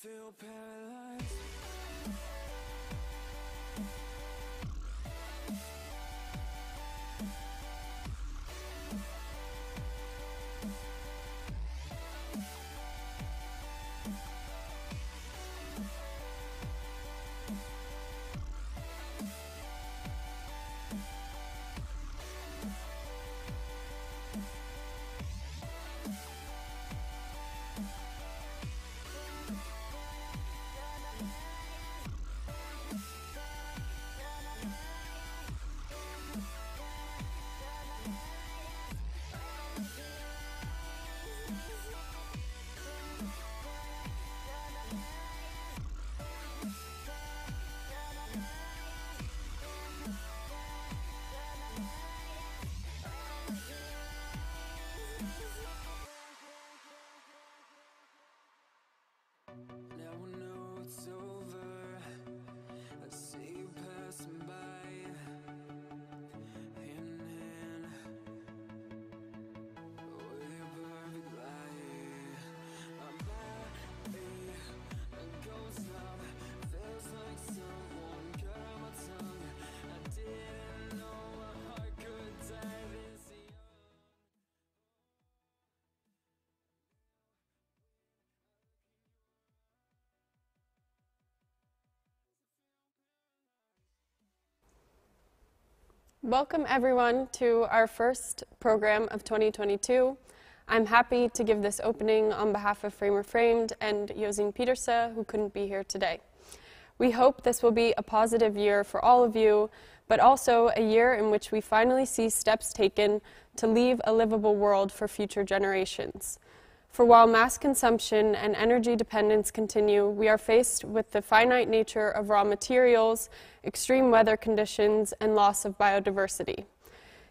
feel paralyzed. Now I know it's over. I see you passing by, hand in hand, with your perfect light. My body goes numb, feels like someone cut out my tongue. I didn't know my heart could die this young. Welcome everyone to our first program of 2022. I'm happy to give this opening on behalf of Framer Framed and Huizinga Lecture, who couldn't be here today. We hope this will be a positive year for all of you, but also a year in which we finally see steps taken to leave a livable world for future generations. For while mass consumption and energy dependence continue, we are faced with the finite nature of raw materials, extreme weather conditions, and loss of biodiversity.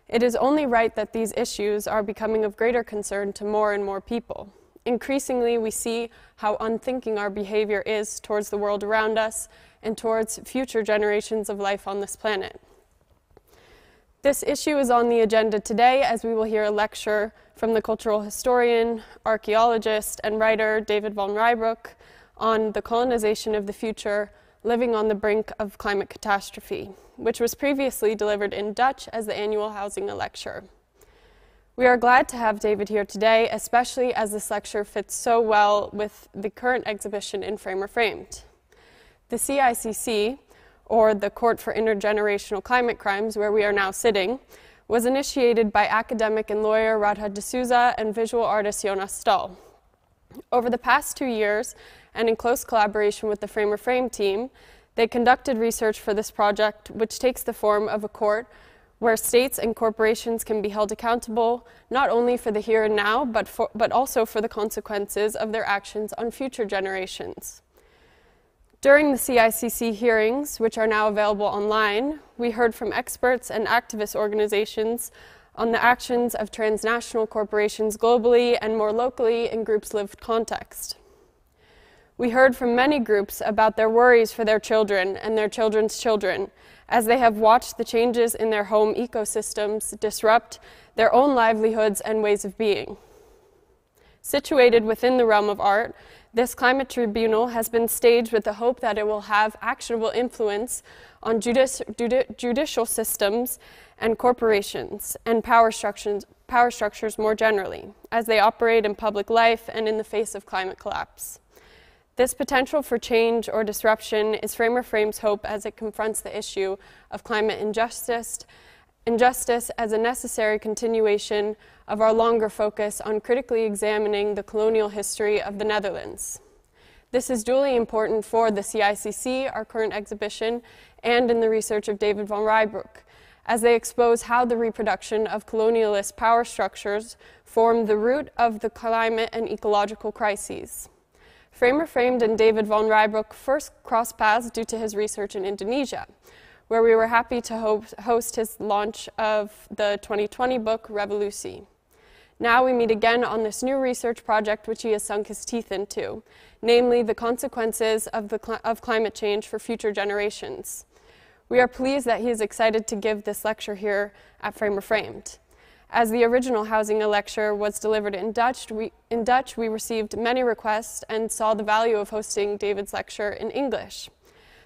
It is only right that these issues are becoming of greater concern to more and more people. Increasingly, we see how unthinking our behavior is towards the world around us and towards future generations of life on this planet. This issue is on the agenda today as we will hear a lecture from the cultural historian, archaeologist, and writer David van Reybrouck on the colonization of the future, living on the brink of climate catastrophe, which was previously delivered in Dutch as the annual Huizinga Lecture. We are glad to have David here today, especially as this lecture fits so well with the current exhibition in Framer Framed. The CICC, or the Court for Intergenerational Climate Crimes, where we are now sitting, was initiated by academic and lawyer Radha D'Souza and visual artist Jonas Stahl. Over the past 2 years, and in close collaboration with the Framer Frame team, they conducted research for this project, which takes the form of a court where states and corporations can be held accountable not only for the here and now, but also for the consequences of their actions on future generations. During the CICC hearings, which are now available online, we heard from experts and activist organizations on the actions of transnational corporations globally and more locally in groups' lived context. We heard from many groups about their worries for their children and their children's children as they have watched the changes in their home ecosystems disrupt their own livelihoods and ways of being. Situated within the realm of art, this climate tribunal has been staged with the hope that it will have actionable influence on judicial systems and corporations and power structures more generally, as they operate in public life and in the face of climate collapse. This potential for change or disruption is Framer Frame's hope as it confronts the issue of climate injustice as a necessary continuation of our longer focus on critically examining the colonial history of the Netherlands. This is duly important for the CICC, our current exhibition, and in the research of David van Reybrouck, as they expose how the reproduction of colonialist power structures form the root of the climate and ecological crises. Framer Framed and David van Reybrouck first crossed paths due to his research in Indonesia, where we were happy to host his launch of the 2020 book, Revolutie. Now we meet again on this new research project which he has sunk his teeth into, namely the consequences of climate change for future generations. We are pleased that he is excited to give this lecture here at Framer Framed. As the original Huizinga Lecture was delivered in Dutch, we received many requests and saw the value of hosting David's lecture in English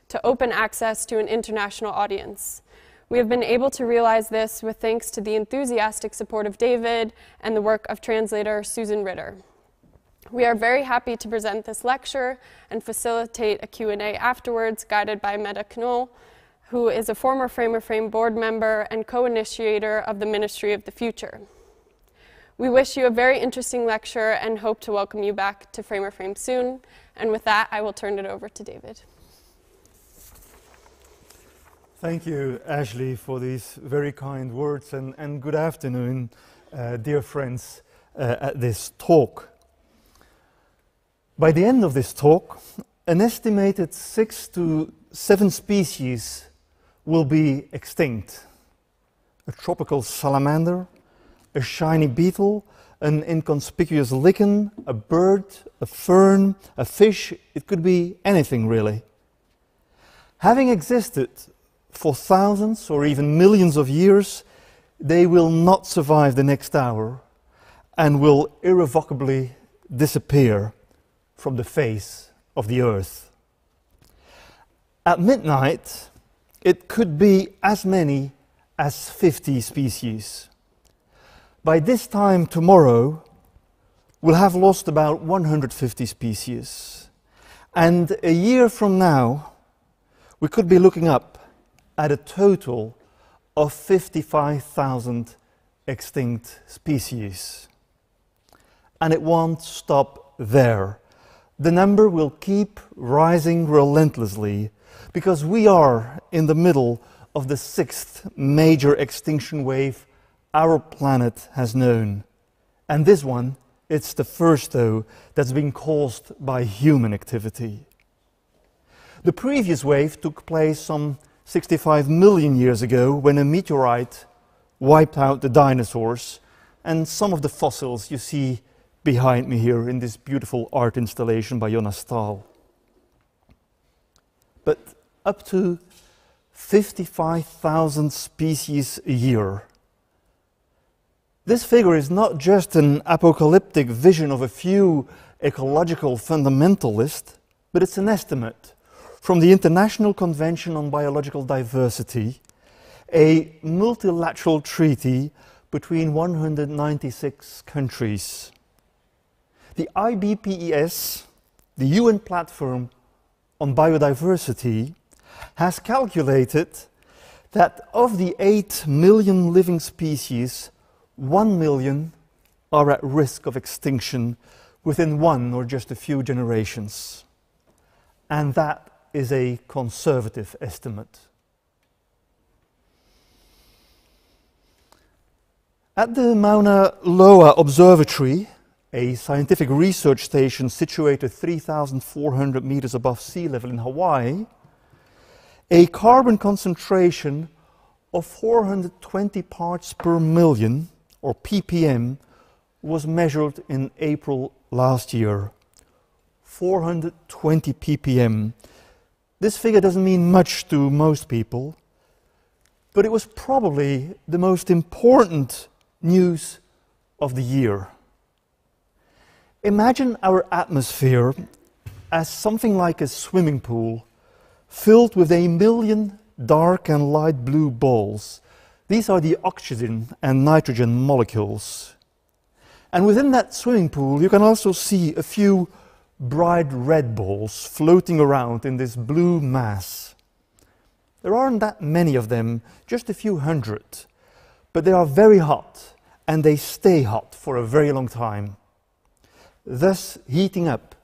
to open access to an international audience. We have been able to realize this with thanks to the enthusiastic support of David and the work of translator Susan Ritter. We are very happy to present this lecture and facilitate a Q&A afterwards, guided by Mette Knoll, who is a former Frame of Frame board member and co-initiator of the Ministry of the Future. We wish you a very interesting lecture and hope to welcome you back to Frame of Frame soon. And with that, I will turn it over to David. Thank you, Ashley, for these very kind words, and good afternoon, dear friends, at this talk. By the end of this talk, an estimated 6 to 7 species will be extinct. A tropical salamander, a shiny beetle, an inconspicuous lichen, a bird, a fern, a fish. It could be anything, really. Having existed for thousands or even millions of years, they will not survive the next hour and will irrevocably disappear from the face of the earth. At midnight, it could be as many as 50 species. By this time tomorrow, we'll have lost about 150 species. And a year from now, we could be looking up at a total of 55,000 extinct species. And it won't stop there. The number will keep rising relentlessly, because we are in the middle of the 6th major extinction wave our planet has known. And this one, it's the first, though, that's been caused by human activity. The previous wave took place some 65 million years ago, when a meteorite wiped out the dinosaurs and some of the fossils you see behind me here in this beautiful art installation by Jonas Stahl. But up to 55,000 species a year. This figure is not just an apocalyptic vision of a few ecological fundamentalists, but it's an estimate from the International Convention on Biological Diversity, a multilateral treaty between 196 countries. The IBPES, the UN platform on biodiversity, has calculated that of the 8 million living species, 1 million are at risk of extinction within one or just a few generations. And that is a conservative estimate. At the Mauna Loa Observatory, a scientific research station situated 3,400 meters above sea level in Hawaii, a carbon concentration of 420 parts per million, or ppm, was measured in April last year. 420 ppm. This figure doesn't mean much to most people, but it was probably the most important news of the year. Imagine our atmosphere as something like a swimming pool filled with 1 million dark and light blue balls. These are the oxygen and nitrogen molecules. And within that swimming pool, you can also see a few bright red balls floating around in this blue mass. There aren't that many of them, just a few hundred, but they are very hot, and they stay hot for a very long time, thus heating up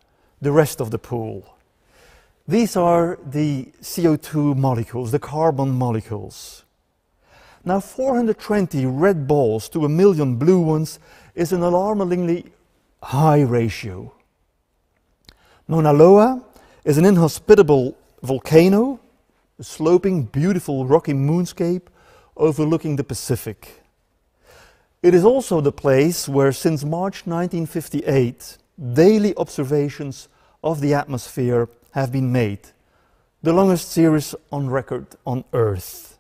the rest of the pool. These are the CO2 molecules, the carbon molecules. Now 420 red balls to 1 million blue ones is an alarmingly high ratio. Mauna Loa is an inhospitable volcano, a sloping, beautiful rocky moonscape overlooking the Pacific. It is also the place where since March 1958 daily observations of the atmosphere have been made, the longest series on record on Earth.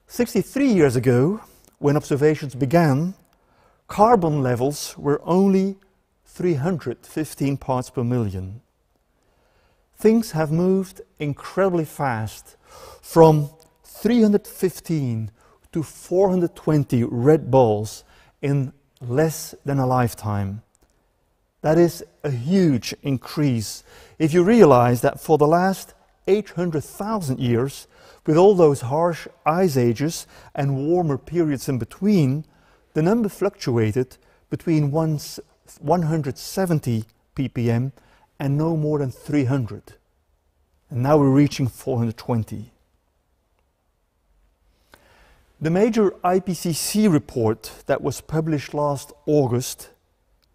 63 years ago, when observations began, carbon levels were only 315 parts per million. Things have moved incredibly fast from 315 to 420 red balls in less than a lifetime. That is a huge increase if you realize that for the last 800,000 years, with all those harsh ice ages and warmer periods in between, the number fluctuated between 170 ppm and no more than 300. And now we're reaching 420. The major IPCC report that was published last August,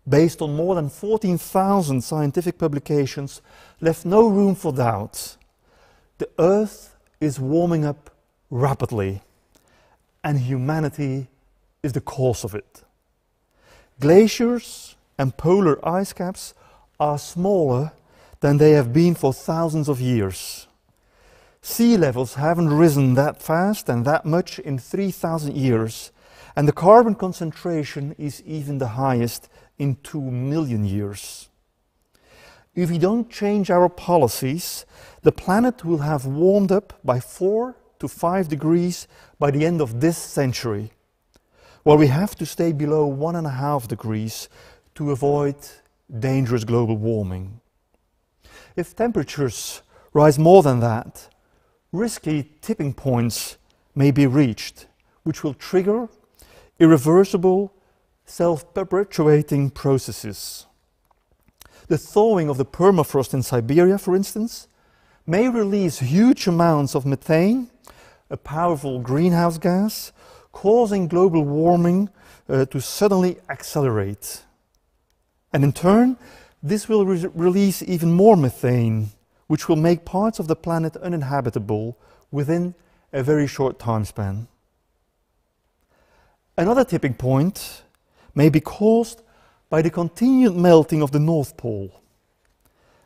based on more than 14,000 scientific publications, left no room for doubt. The Earth is warming up rapidly, and humanity is the cause of it. Glaciers and polar ice caps are smaller than they have been for thousands of years. Sea levels haven't risen that fast and that much in 3,000 years, and the carbon concentration is even the highest in 2 million years. If we don't change our policies, the planet will have warmed up by 4 to 5 degrees by the end of this century, while we have to stay below 1.5 degrees to avoid dangerous global warming. If temperatures rise more than that, risky tipping points may be reached, which will trigger irreversible, self-perpetuating processes. The thawing of the permafrost in Siberia, for instance, may release huge amounts of methane, a powerful greenhouse gas, causing global warming to suddenly accelerate. And in turn, this will release even more methane, which will make parts of the planet uninhabitable within a very short time span. Another tipping point may be caused by the continued melting of the North Pole.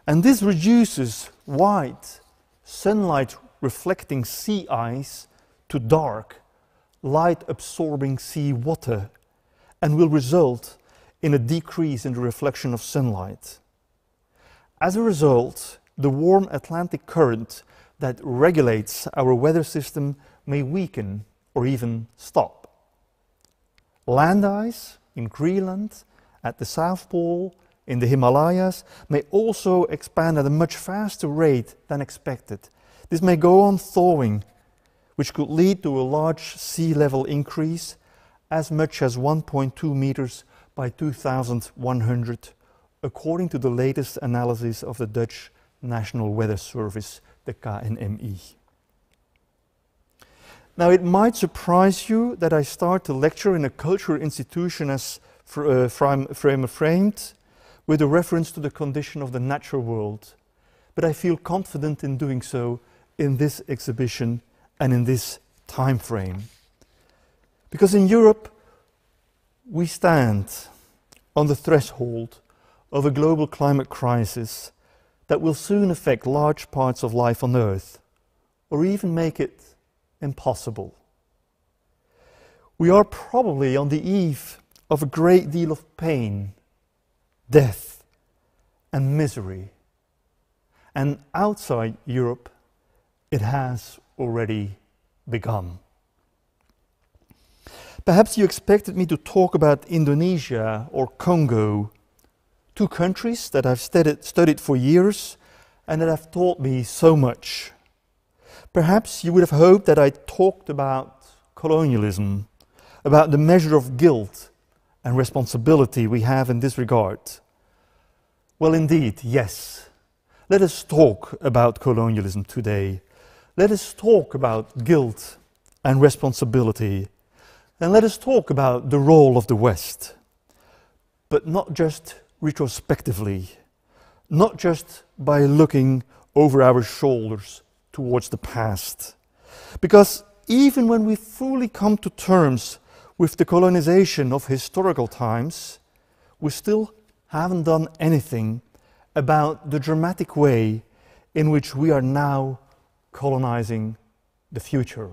And this reduces white, sunlight-reflecting sea ice to dark, light-absorbing sea water, and will result in a decrease in the reflection of sunlight. As a result, the warm Atlantic current that regulates our weather system may weaken or even stop. Land ice in Greenland, at the South Pole, in the Himalayas, may also expand at a much faster rate than expected. This may go on thawing, which could lead to a large sea level increase, as much as 1.2 meters by 2100, according to the latest analysis of the Dutch National Weather Service, the KNMI. Now, it might surprise you that I start to lecture in a cultural institution as framed with a reference to the condition of the natural world, but I feel confident in doing so in this exhibition and in this time frame. Because in Europe, we stand on the threshold of a global climate crisis that will soon affect large parts of life on Earth, or even make it impossible. We are probably on the eve of a great deal of pain, death, and misery. And outside Europe, it has already begun. Perhaps you expected me to talk about Indonesia or Congo, two countries that I've studied for years and that have taught me so much. Perhaps you would have hoped that I talked about colonialism, about the measure of guilt and responsibility we have in this regard. Well, indeed, yes. Let us talk about colonialism today. Let us talk about guilt and responsibility. And let us talk about the role of the West. But not just retrospectively, not just by looking over our shoulders towards the past. Because even when we fully come to terms with the colonization of historical times, we still haven't done anything about the dramatic way in which we are now colonizing the future.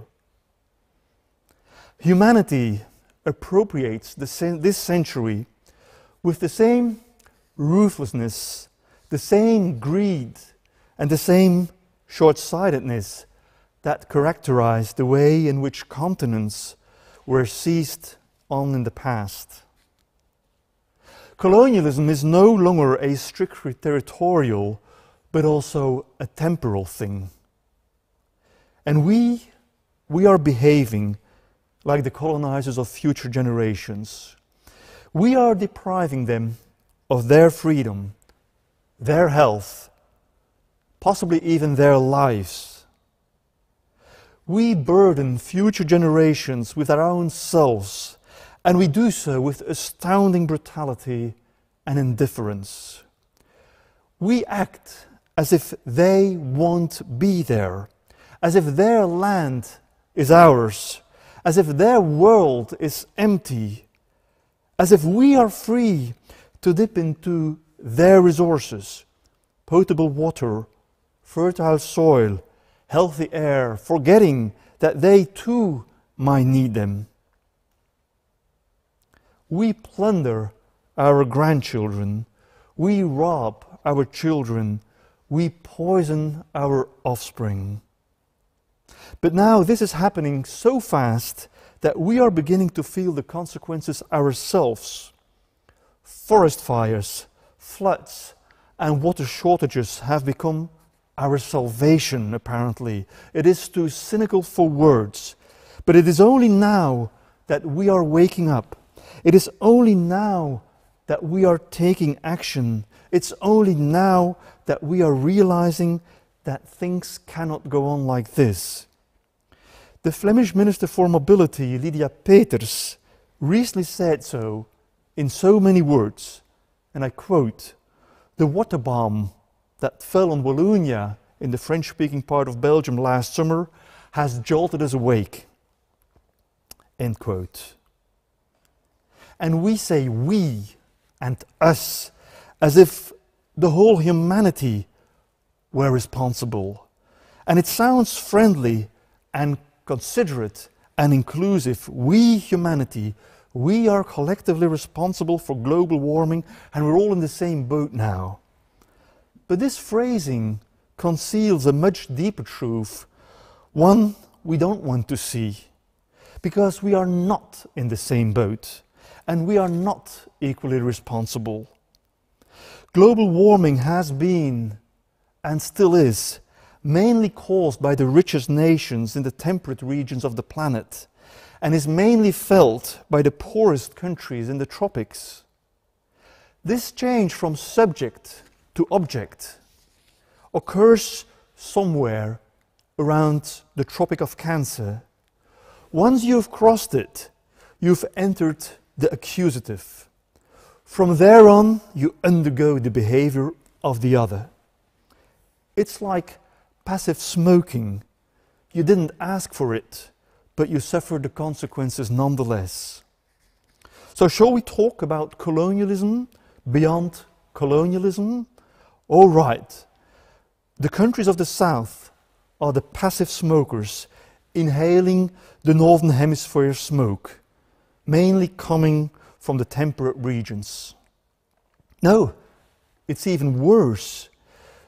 Humanity appropriates this century with the same ruthlessness, the same greed, and the same short-sightedness that characterized the way in which continents were seized on in the past. Colonialism is no longer a strictly territorial, but also a temporal thing. And we are behaving like the colonizers of future generations. We are depriving them of their freedom, their health, possibly even their lives. We burden future generations with our own selves, and we do so with astounding brutality and indifference. We act as if they won't be there, as if their land is ours, as if their world is empty, as if we are free to dip into their resources, potable water, fertile soil, healthy air, forgetting that they too might need them. We plunder our grandchildren, we rob our children, we poison our offspring. But now this is happening so fast that we are beginning to feel the consequences ourselves. Forest fires, floods, and water shortages have become our salvation, apparently. It is too cynical for words, but it is only now that we are waking up. It is only now that we are taking action. It's only now that we are realizing that things cannot go on like this. The Flemish Minister for Mobility, Lydia Peters, recently said so in so many words, and I quote, "The water bomb that fell on Wallonia in the French-speaking part of Belgium last summer has jolted us awake." End quote. And we say we and us as if the whole humanity were responsible. And it sounds friendly and considerate and inclusive. We, humanity, we are collectively responsible for global warming, and we're all in the same boat now. But this phrasing conceals a much deeper truth, one we don't want to see, because we are not in the same boat, and we are not equally responsible. Global warming has been, and still is, mainly caused by the richest nations in the temperate regions of the planet, and is mainly felt by the poorest countries in the tropics. This change from subject to object occurs somewhere around the Tropic of Cancer. Once you've crossed it, you've entered the accusative. From there on, you undergo the behavior of the other. It's like passive smoking. You didn't ask for it, but you suffer the consequences nonetheless. So shall we talk about colonialism beyond colonialism? All right. The countries of the South are the passive smokers inhaling the Northern Hemisphere smoke, mainly coming from the temperate regions. No, it's even worse.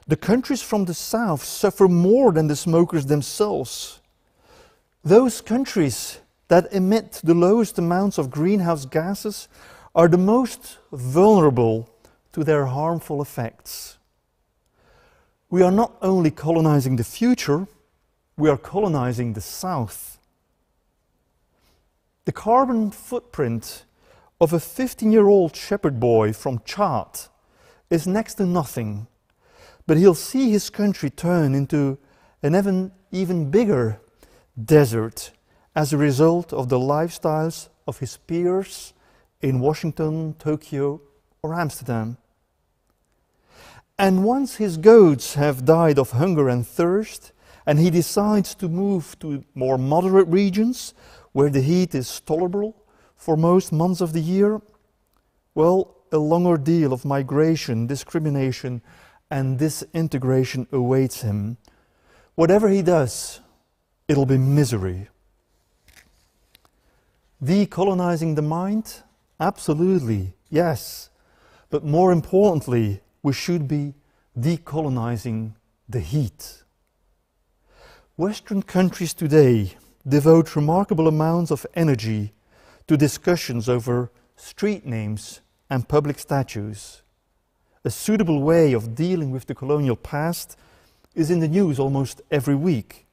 The countries from the South suffer more than the smokers themselves. Those countries that emit the lowest amounts of greenhouse gases are the most vulnerable to their harmful effects. We are not only colonizing the future, we are colonizing the South. The carbon footprint of a 15-year-old shepherd boy from Chad is next to nothing, but he'll see his country turn into an even bigger desert as a result of the lifestyles of his peers in Washington, Tokyo, or Amsterdam. And once his goats have died of hunger and thirst, and he decides to move to more moderate regions where the heat is tolerable for most months of the year, well, a long ordeal of migration, discrimination, and disintegration awaits him. Whatever he does, it'll be misery. Decolonizing the mind? Absolutely, yes. But more importantly, we should be decolonizing the heat. Western countries today devote remarkable amounts of energy to discussions over street names and public statues. A suitable way of dealing with the colonial past is in the news almost every week.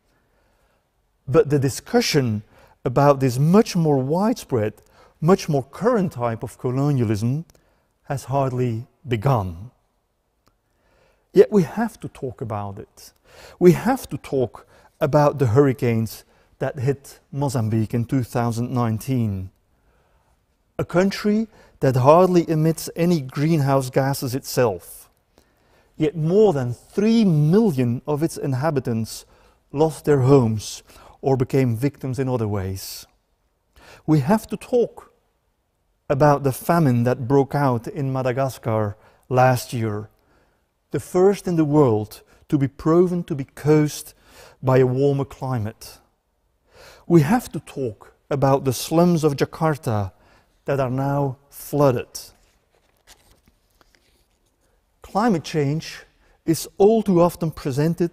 But the discussion about this much more widespread, much more current type of colonialism has hardly begun. Yet we have to talk about it. We have to talk about the hurricanes that hit Mozambique in 2019. A country that hardly emits any greenhouse gases itself. Yet more than 3 million of its inhabitants lost their homes or became victims in other ways. We have to talk about the famine that broke out in Madagascar last year, the first in the world to be proven to be caused by a warmer climate. We have to talk about the slums of Jakarta that are now flooded. Climate change is all too often presented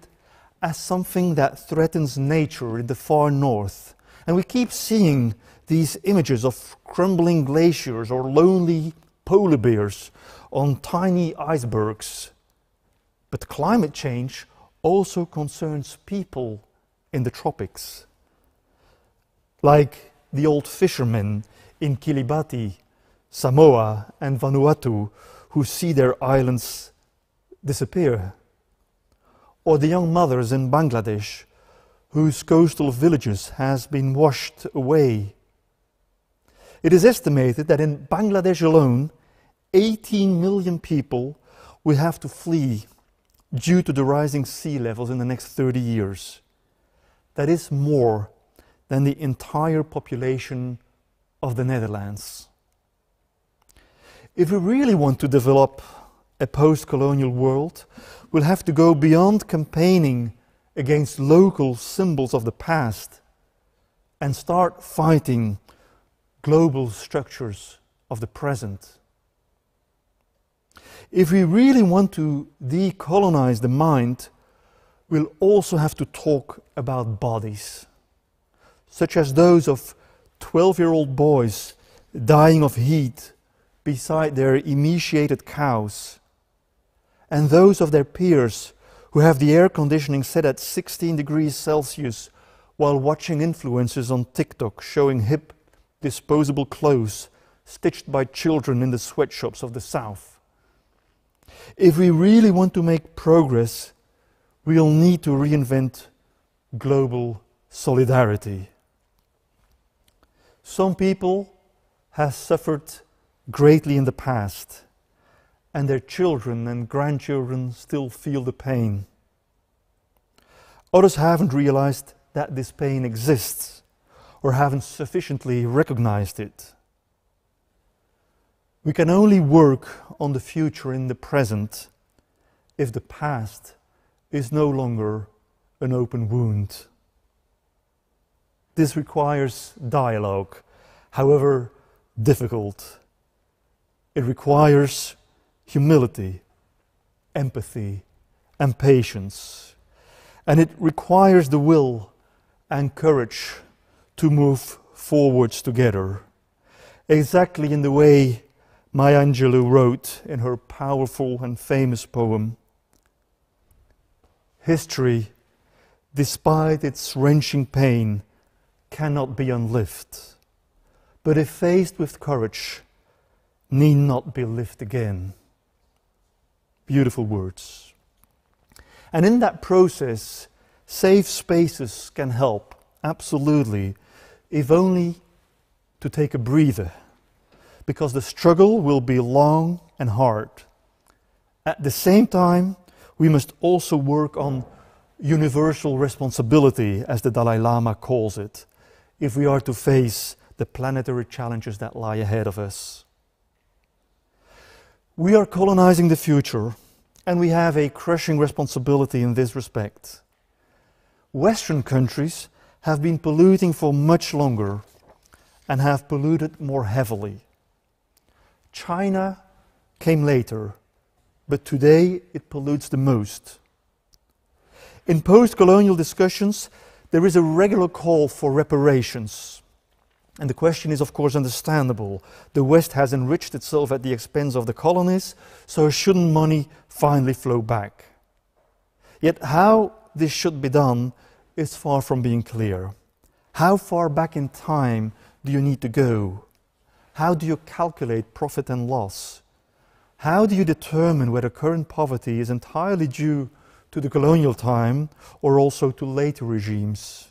as something that threatens nature in the far north. And we keep seeing these images of crumbling glaciers or lonely polar bears on tiny icebergs. But climate change also concerns people in the tropics, like the old fishermen in Kiribati, Samoa and Vanuatu who see their islands disappear, or the young mothers in Bangladesh whose coastal villages has been washed away. It is estimated that in Bangladesh alone, 18 million people will have to flee due to the rising sea levels in the next 30 years. That is more than the entire population of the Netherlands. If we really want to develop a post-colonial world, we'll have to go beyond campaigning against local symbols of the past and start fighting global structures of the present. If we really want to decolonize the mind, we'll also have to talk about bodies, such as those of 12-year-old boys dying of heat beside their emaciated cows, and those of their peers who have the air conditioning set at 16 degrees Celsius while watching influencers on TikTok showing hip, disposable clothes stitched by children in the sweatshops of the South. If we really want to make progress, we'll need to reinvent global solidarity. Some people have suffered greatly in the past, and their children and grandchildren still feel the pain. Others haven't realized that this pain exists or haven't sufficiently recognized it. We can only work on the future in the present if the past is no longer an open wound. This requires dialogue, however difficult. It requires humility, empathy, and patience. And it requires the will and courage to move forwards together, exactly in the way Maya Angelou wrote in her powerful and famous poem. History, despite its wrenching pain, cannot be unlived, but if faced with courage, need not be lived again. Beautiful words. And in that process, safe spaces can help, absolutely, if only to take a breather, because the struggle will be long and hard. At the same time, we must also work on universal responsibility, as the Dalai Lama calls it, if we are to face the planetary challenges that lie ahead of us. We are colonizing the future, and we have a crushing responsibility in this respect. Western countries have been polluting for much longer, and have polluted more heavily. China came later, but today it pollutes the most. In post-colonial discussions, there is a regular call for reparations. And the question is, of course, understandable. The West has enriched itself at the expense of the colonies, so shouldn't money finally flow back? Yet how this should be done is far from being clear. How far back in time do you need to go? How do you calculate profit and loss? How do you determine whether current poverty is entirely due to the colonial time or also to later regimes?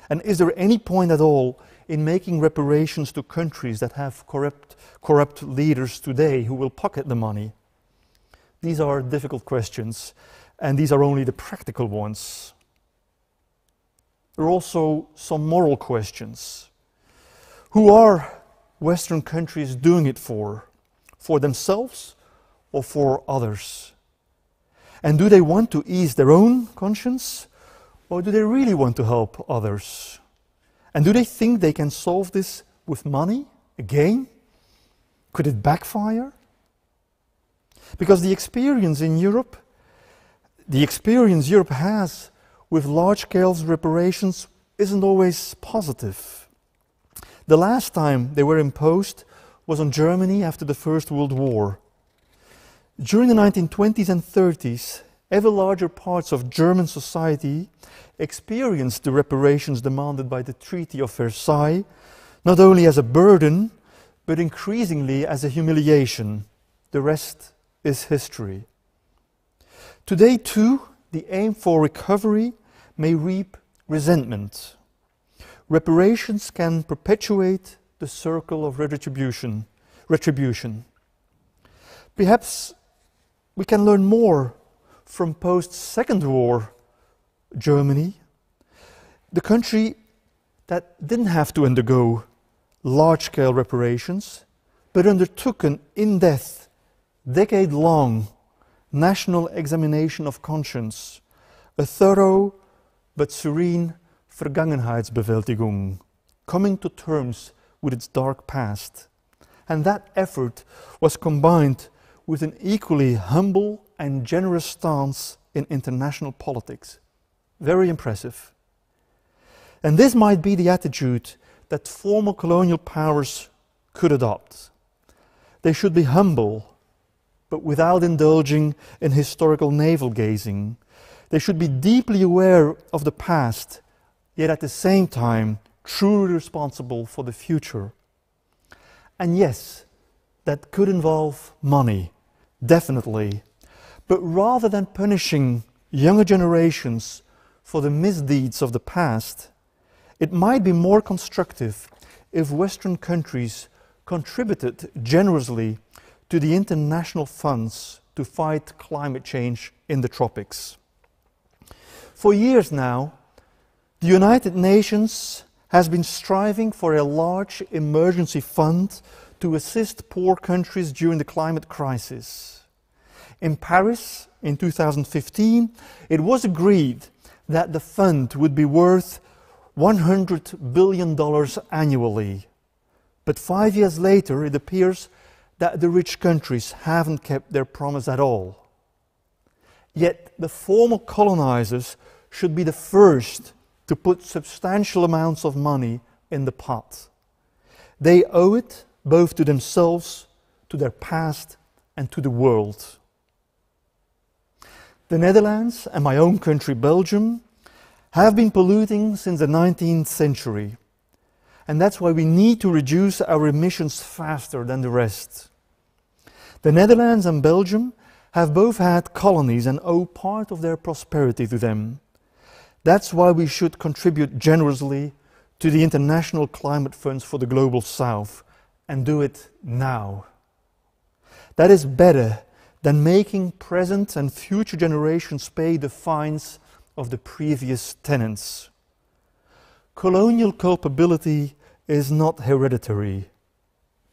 And is there any point at all in making reparations to countries that have corrupt leaders today who will pocket the money? These are difficult questions, and these are only the practical ones. There are also some moral questions. Who are Western countries doing it for? For themselves or for others? And do they want to ease their own conscience, or do they really want to help others? And do they think they can solve this with money again? Could it backfire? Because the experience Europe has with large-scale reparations isn't always positive. The last time they were imposed was on Germany after the First World War. During the 1920s and 30s, ever larger parts of German society experienced the reparations demanded by the Treaty of Versailles, not only as a burden, but increasingly as a humiliation. The rest is history. Today, too, the aim for recovery may reap resentment. Reparations can perpetuate the circle of retribution. Perhaps we can learn more from post-Second War Germany, the country that didn't have to undergo large-scale reparations, but undertook an in-depth, decade-long national examination of conscience, a thorough but serene Vergangenheitsbewältigung, coming to terms with its dark past. And that effort was combined with an equally humble and generous stance in international politics. Very impressive. And this might be the attitude that former colonial powers could adopt. They should be humble, but without indulging in historical navel-gazing. They should be deeply aware of the past, yet at the same time truly responsible for the future. And yes, that could involve money, definitely. But rather than punishing younger generations for the misdeeds of the past, it might be more constructive if Western countries contributed generously to the international funds to fight climate change in the tropics. For years now, the United Nations has been striving for a large emergency fund to assist poor countries during the climate crisis. In Paris in 2015, it was agreed that the fund would be worth $100 billion annually. But 5 years later, it appears that the rich countries haven't kept their promise at all. Yet the former colonizers should be the first to put substantial amounts of money in the pot. They owe it both to themselves, to their past, and to the world. The Netherlands and my own country, Belgium, have been polluting since the 19th century. And that's why we need to reduce our emissions faster than the rest. The Netherlands and Belgium have both had colonies and owe part of their prosperity to them. That's why we should contribute generously to the international climate funds for the Global South, and do it now. That is better than making present and future generations pay the fines of the previous tenants. Colonial culpability is not hereditary,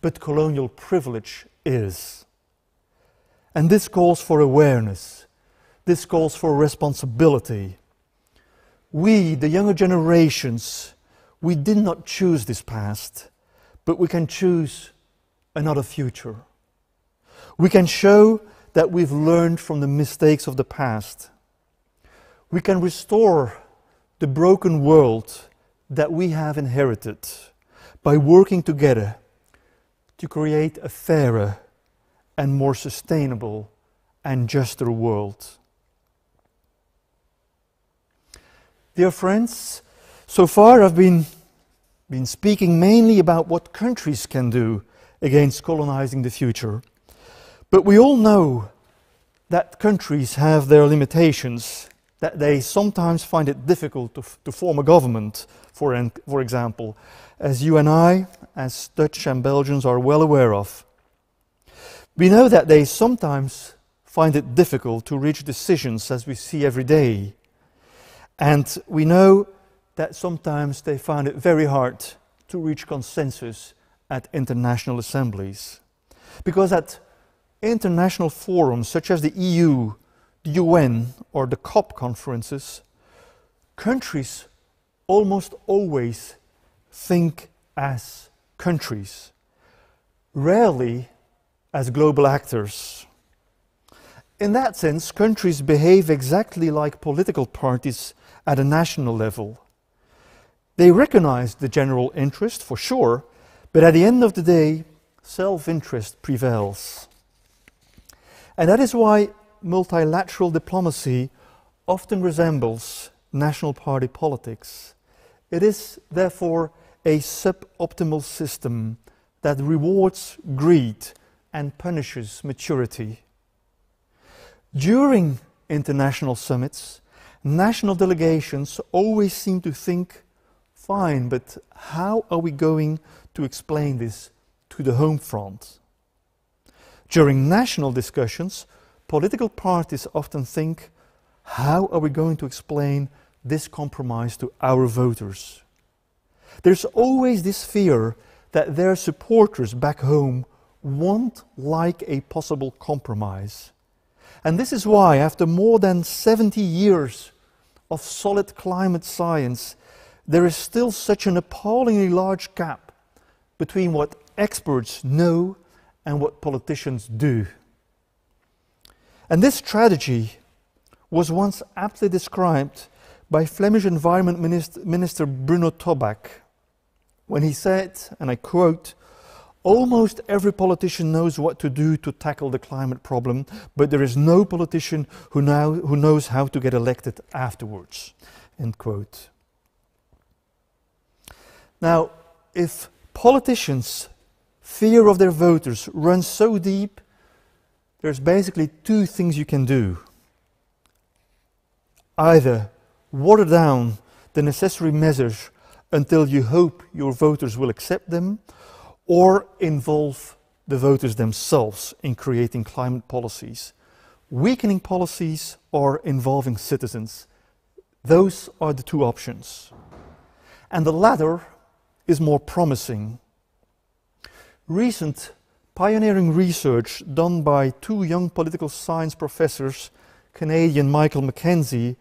but colonial privilege is. And this calls for awareness. This calls for responsibility. We, the younger generations, we did not choose this past, but we can choose another future. We can show that we've learned from the mistakes of the past. We can restore the broken world that we have inherited by working together to create a fairer and more sustainable and juster world. Dear friends, so far I've been speaking mainly about what countries can do against colonizing the future. But we all know that countries have their limitations, that they sometimes find it difficult to form a government, for example, as you and I, as Dutch and Belgians, are well aware of. We know that they sometimes find it difficult to reach decisions, as we see every day. And we know that sometimes they find it very hard to reach consensus at international assemblies. Because at international forums such as the EU, the UN, or the COP conferences, countries almost always think as countries, rarely as global actors. In that sense, countries behave exactly like political parties at a national level. They recognize the general interest, for sure, but at the end of the day, self-interest prevails. And that is why multilateral diplomacy often resembles national party politics. It is, therefore, a suboptimal system that rewards greed and punishes maturity. During international summits, national delegations always seem to think, fine, but how are we going to explain this to the home front? During national discussions, political parties often think, how are we going to explain this compromise to our voters? There's always this fear that their supporters back home won't like a possible compromise. And this is why, after more than 70 years of solid climate science, there is still such an appallingly large gap between what experts know and what politicians do. And this tragedy was once aptly described by Flemish Environment Minister Bruno Tobak, when he said, and I quote, "Almost every politician knows what to do to tackle the climate problem, but there is no politician who knows how to get elected afterwards." End quote. Now, if politicians' fear of their voters runs so deep, there's basically two things you can do. Either water down the necessary measures until you hope your voters will accept them, or involve the voters themselves in creating climate policies. Weakening policies or involving citizens. Those are the two options. And the latter is more promising. Recent pioneering research done by two young political science professors, Canadian Michael Mackenzie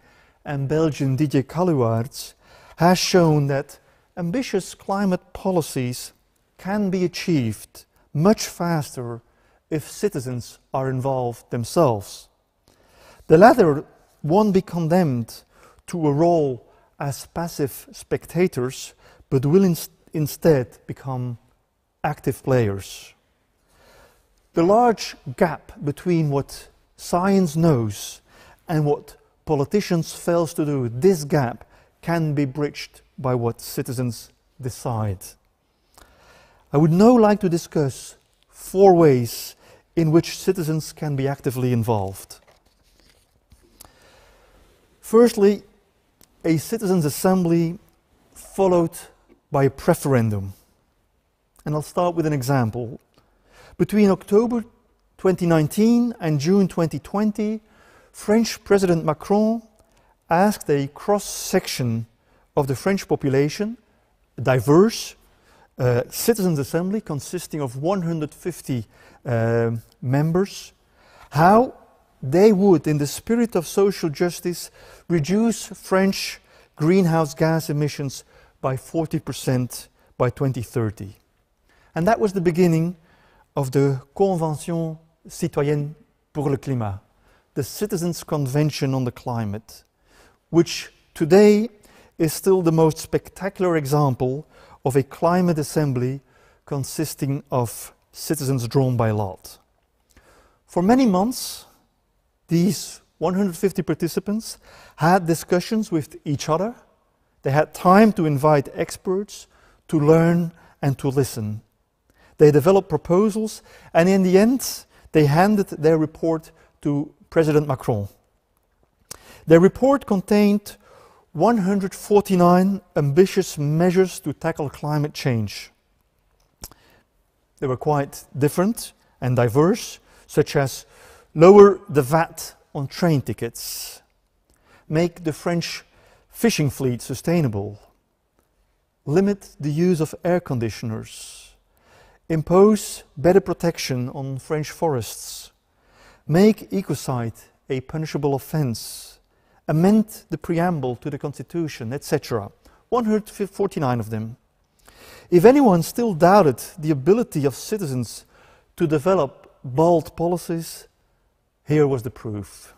and Belgian Didier Caluards, has shown that ambitious climate policies can be achieved much faster if citizens are involved themselves. The latter won't be condemned to a role as passive spectators, but will instead become active players. The large gap between what science knows and what politicians fail to do, this gap can be bridged by what citizens decide. I would now like to discuss 4 ways in which citizens can be actively involved. Firstly, a citizens' assembly followed by a referendum. And I'll start with an example. Between October 2019 and June 2020, French President Macron asked a cross-section of the French population, a diverse citizens' assembly consisting of 150 members, how they would, in the spirit of social justice, reduce French greenhouse gas emissions by 40% by 2030. And that was the beginning of the Convention citoyenne pour le climat, the Citizens' Convention on the Climate, which today is still the most spectacular example of a climate assembly consisting of citizens drawn by lot. For many months, these 150 participants had discussions with each other. They had time to invite experts, to learn and to listen. They developed proposals, and in the end, they handed their report to President Macron. Their report contained 149 ambitious measures to tackle climate change. They were quite different and diverse, such as lower the VAT on train tickets, make the French fishing fleet sustainable, limit the use of air conditioners, impose better protection on French forests, make ecocide a punishable offense, amend the preamble to the Constitution, etc. 149 of them. If anyone still doubted the ability of citizens to develop bold policies, here was the proof.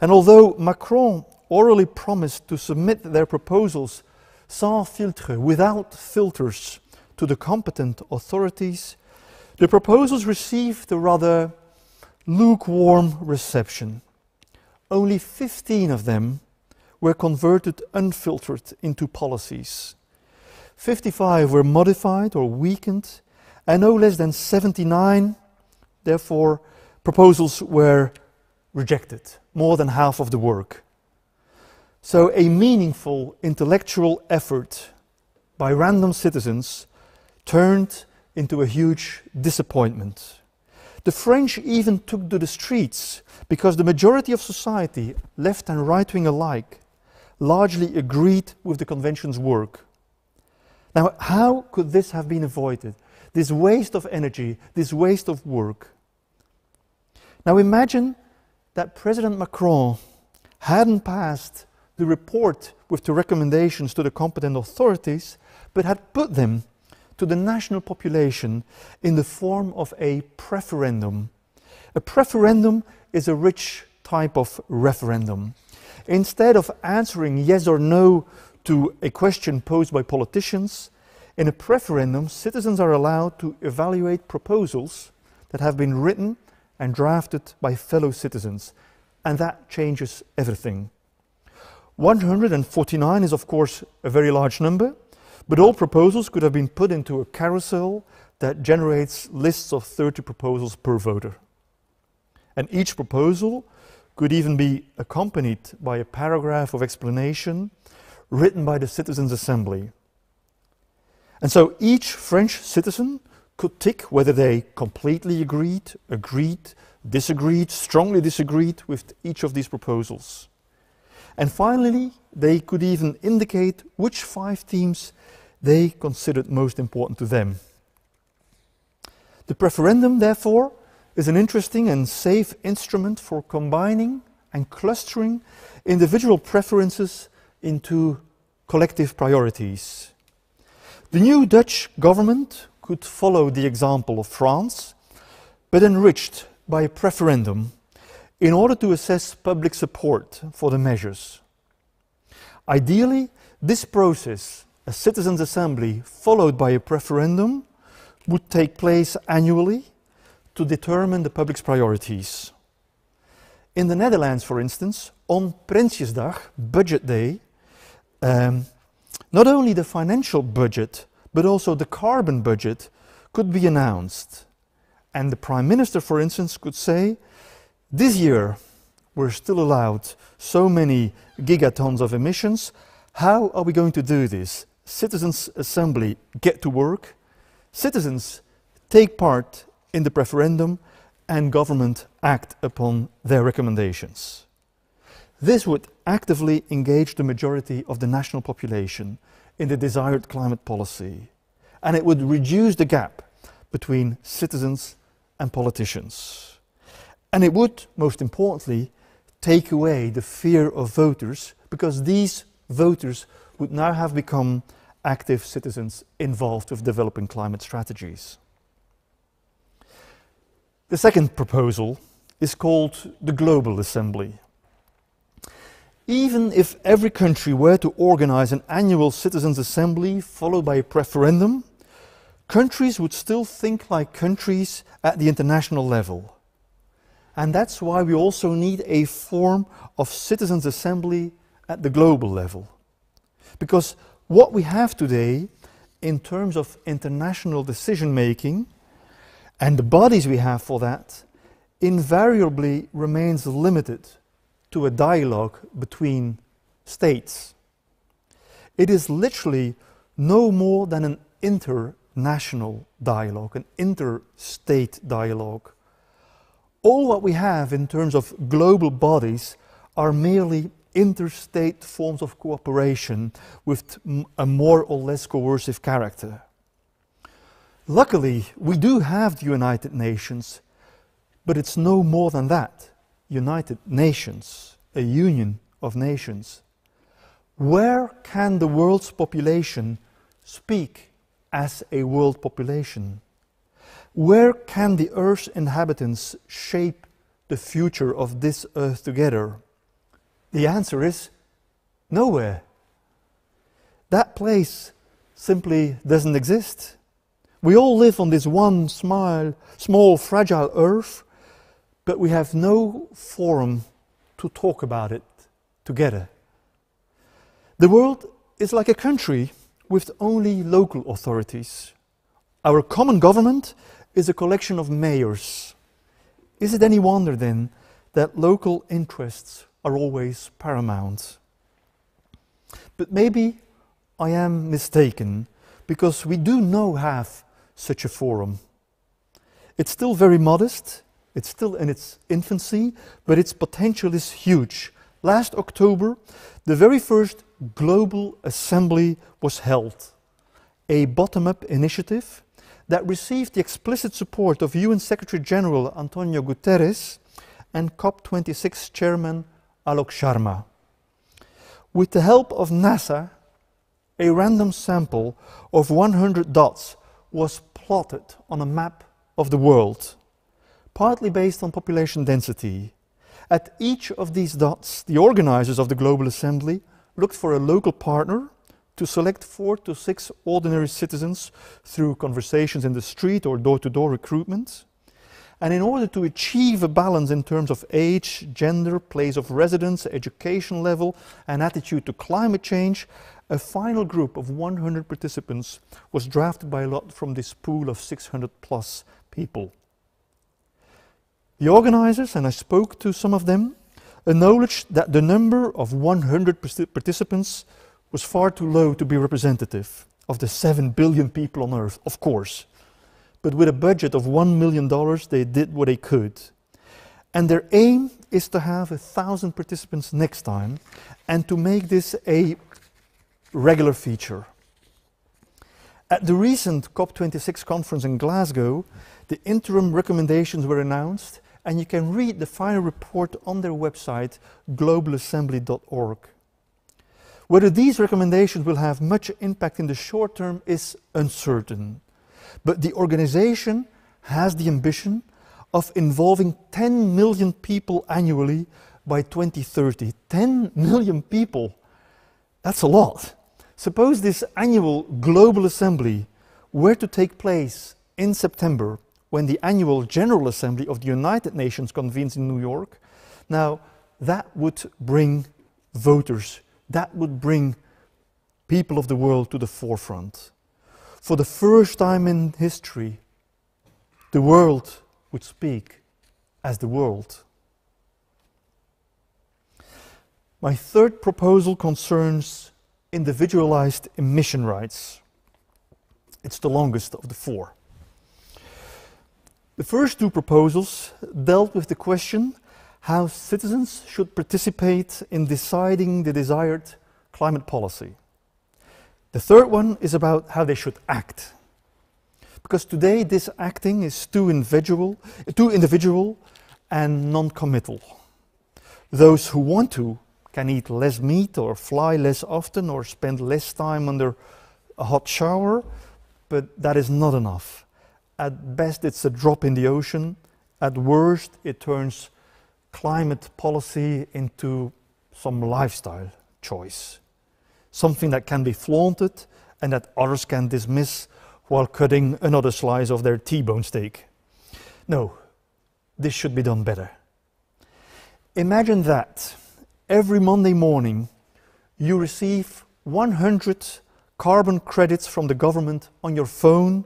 And although Macron orally promised to submit their proposals sans filtre, without filters, to the competent authorities, the proposals received a rather lukewarm reception. Only 15 of them were converted unfiltered into policies. 55 were modified or weakened, and no less than 79, therefore, proposals were rejected, more than half of the work. So a meaningful intellectual effort by random citizens turned into a huge disappointment. The French even took to the streets because the majority of society, left and right-wing alike, largely agreed with the convention's work. Now, how could this have been avoided? This waste of energy, this waste of work. Now imagine that President Macron hadn't passed the report with the recommendations to the competent authorities, but had put them to the national population in the form of a preferendum. A preferendum is a rich type of referendum. Instead of answering yes or no to a question posed by politicians, in a preferendum, citizens are allowed to evaluate proposals that have been written and drafted by fellow citizens, and that changes everything. 149 is, of course, a very large number, but all proposals could have been put into a carousel that generates lists of 30 proposals per voter. And each proposal could even be accompanied by a paragraph of explanation written by the Citizens' Assembly. And so each French citizen could tick whether they completely agreed, disagreed, strongly disagreed with each of these proposals. And finally, they could even indicate which 5 themes they considered most important to them. The preferendum, therefore, is an interesting and safe instrument for combining and clustering individual preferences into collective priorities. The new Dutch government could follow the example of France, but enriched by a preferendum in order to assess public support for the measures. Ideally, this process, a citizens' assembly followed by a preferendum, would take place annually to determine the public's priorities. In the Netherlands, for instance, on Prinsjesdag, Budget Day, not only the financial budget, but also the carbon budget could be announced. And the Prime Minister, for instance, could say, this year we're still allowed so many gigatons of emissions. How are we going to do this? Citizens' Assembly, get to work. Citizens take part in the referendum, and government act upon their recommendations. This would actively engage the majority of the national population in the desired climate policy, and it would reduce the gap between citizens and politicians. And it would, most importantly, take away the fear of voters, because these voters would now have become active citizens involved with developing climate strategies. The second proposal is called the Global Assembly. Even if every country were to organize an annual citizens' assembly followed by a referendum, countries would still think like countries at the international level. And that's why we also need a form of citizens' assembly at the global level. Because what we have today in terms of international decision-making and the bodies we have for that invariably remains limited to a dialogue between states. It is literally no more than an international dialogue, an interstate dialogue. All what we have in terms of global bodies are merely interstate forms of cooperation with a more or less coercive character. Luckily, we do have the United Nations, but it's no more than that. United Nations, a union of nations. Where can the world's population speak as a world population? Where can the Earth's inhabitants shape the future of this Earth together? The answer is nowhere. That place simply doesn't exist. We all live on this one small, fragile Earth, but we have no forum to talk about it together. The world is like a country with only local authorities. Our common government is a collection of mayors. Is it any wonder then that local interests are always paramount? But maybe I am mistaken, because we do now have such a forum. It's still very modest, it's still in its infancy, but its potential is huge. Last October, the very first Global Assembly was held, a bottom-up initiative that received the explicit support of UN Secretary General Antonio Guterres and COP26 Chairman Alok Sharma. With the help of NASA, a random sample of 100 dots was plotted on a map of the world, partly based on population density. At each of these dots, the organizers of the Global Assembly looked for a local partner to select 4 to 6 ordinary citizens through conversations in the street or door-to-door recruitment. And in order to achieve a balance in terms of age, gender, place of residence, education level, and attitude to climate change, a final group of 100 participants was drafted by lot from this pool of 600 plus people. The organizers, and I spoke to some of them, acknowledged that the number of 100 participants was far too low to be representative of the 7 billion people on Earth, of course. But with a budget of $1 million, they did what they could. And their aim is to have 1,000 participants next time and to make this a regular feature. At the recent COP26 conference in Glasgow, the interim recommendations were announced, and you can read the final report on their website, globalassembly.org. Whether these recommendations will have much impact in the short term is uncertain. But the organization has the ambition of involving 10 million people annually by 2030. 10 million people. That's a lot. Suppose this annual Global Assembly were to take place in September, when the annual General Assembly of the United Nations convenes in New York. Now, that would bring voters, that would bring people of the world to the forefront. For the first time in history, the world would speak as the world. My third proposal concerns individualized emission rights. It's the longest of the 4. The first 2 proposals dealt with the question how citizens should participate in deciding the desired climate policy. The third one is about how they should act. Because today this acting is too individual and non-committal. Those who want to can eat less meat or fly less often or spend less time under a hot shower, but that is not enough. At best, it's a drop in the ocean. At worst, it turns climate policy into some lifestyle choice, something that can be flaunted and that others can dismiss while cutting another slice of their T-bone steak. No, this should be done better. Imagine that every Monday morning you receive 100 carbon credits from the government on your phone,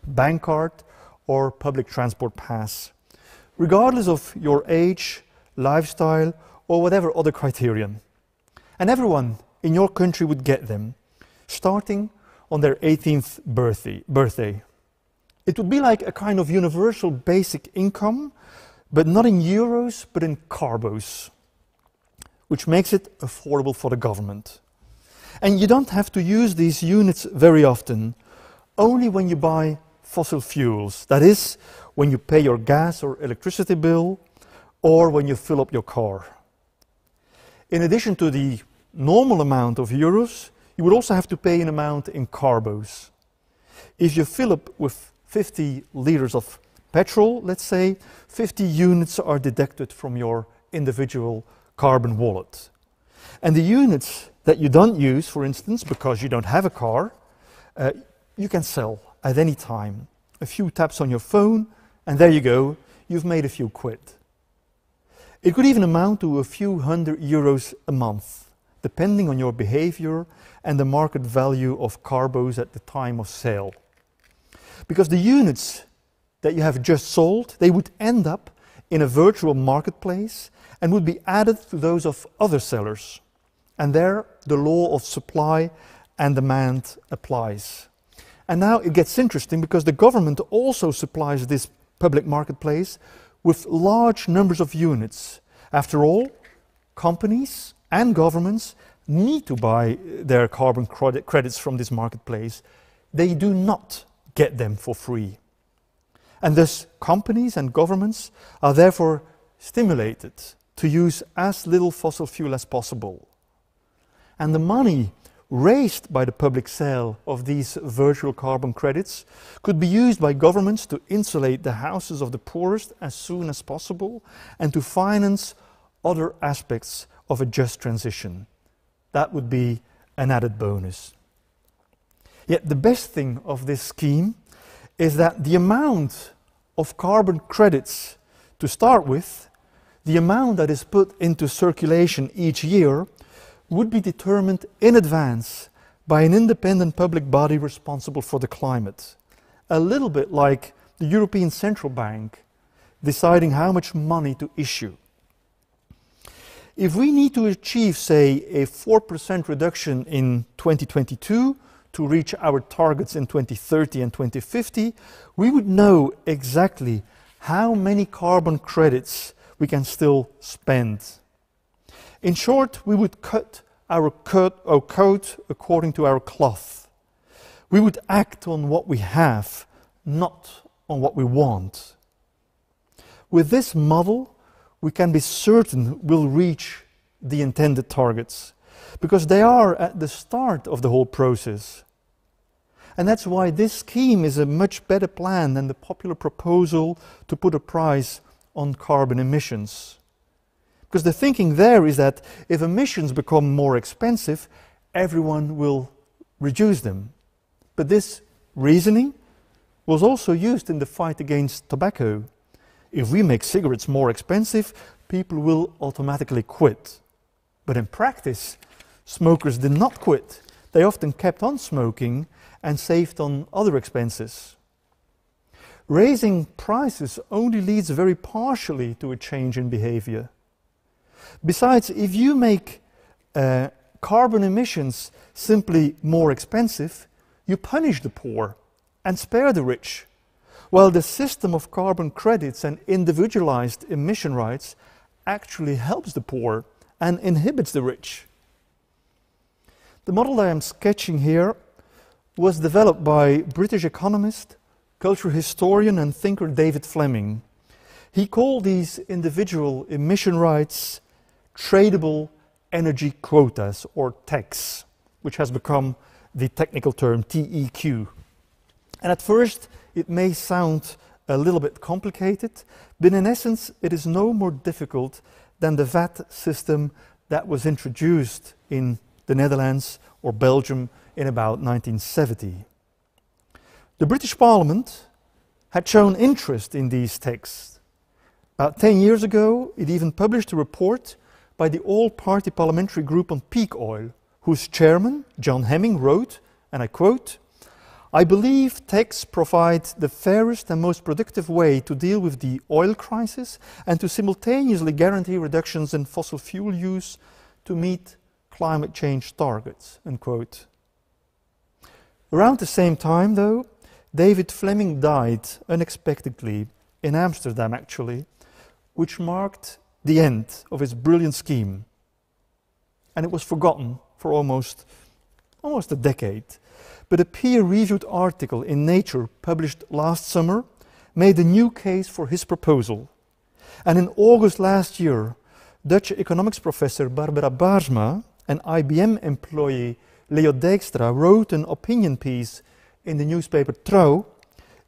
bank card, or public transport pass, regardless of your age, lifestyle, or whatever other criterion. And everyone in your country would get them, starting on their 18th birthday. It would be like a kind of universal basic income, but not in euros, but in carbos, which makes it affordable for the government. And you don't have to use these units very often, only when you buy fossil fuels. That is, when you pay your gas or electricity bill, or when you fill up your car. In addition to the normal amount of euros, you would also have to pay an amount in carbos. If you fill up with 50 liters of petrol, let's say, 50 units are deducted from your individual carbon wallet. And the units that you don't use, for instance, because you don't have a car, you can sell at any time. A few taps on your phone, and there you go, you've made a few quid. It could even amount to a few hundred euros a month, depending on your behavior and the market value of carbos at the time of sale. Because the units that you have just sold, they would end up in a virtual marketplace and would be added to those of other sellers. And there, the law of supply and demand applies. And now it gets interesting because the government also supplies this public marketplace with large numbers of units. After all, companies and governments need to buy their carbon credits from this marketplace. They do not get them for free. And thus, companies and governments are therefore stimulated to use as little fossil fuel as possible. And the money raised by the public sale of these virtual carbon credits could be used by governments to insulate the houses of the poorest as soon as possible and to finance other aspects of a just transition. That would be an added bonus. Yet the best thing of this scheme is that the amount of carbon credits to start with, the amount that is put into circulation each year, would be determined in advance by an independent public body responsible for the climate. A little bit like the European Central Bank deciding how much money to issue. If we need to achieve, say, a 4% reduction in 2022 to reach our targets in 2030 and 2050, we would know exactly how many carbon credits we can still spend. In short, we would cut our coat according to our cloth. We would act on what we have, not on what we want. With this model, we can be certain we'll reach the intended targets, because they are at the start of the whole process. And that's why this scheme is a much better plan than the popular proposal to put a price on carbon emissions. Because the thinking there is that if emissions become more expensive, everyone will reduce them. But this reasoning was also used in the fight against tobacco. If we make cigarettes more expensive, people will automatically quit. But in practice, smokers did not quit. They often kept on smoking and saved on other expenses. Raising prices only leads very partially to a change in behavior. Besides, if you make carbon emissions simply more expensive, you punish the poor and spare the rich, while the system of carbon credits and individualized emission rights actually helps the poor and inhibits the rich. The model that I'm sketching here was developed by British economist, cultural historian and thinker David Fleming. He called these individual emission rights tradable energy quotas, or tax, which has become the technical term TEQ. And at first, it may sound a little bit complicated, but in essence, it is no more difficult than the VAT system that was introduced in the Netherlands or Belgium in about 1970. The British Parliament had shown interest in these texts. About 10 years ago, it even published a report by the All-Party Parliamentary Group on Peak Oil, whose chairman, John Hemming, wrote, and I quote, "I believe texts provide the fairest and most productive way to deal with the oil crisis and to simultaneously guarantee reductions in fossil fuel use to meet climate change targets," unquote. Around the same time, though, David Fleming died unexpectedly in Amsterdam, actually, which marked the end of his brilliant scheme. And it was forgotten for almost a decade. But a peer-reviewed article in Nature published last summer made a new case for his proposal. And in August last year, Dutch economics professor Barbara Baarsma and IBM employee Leo Dijkstra wrote an opinion piece in the newspaper Trouw,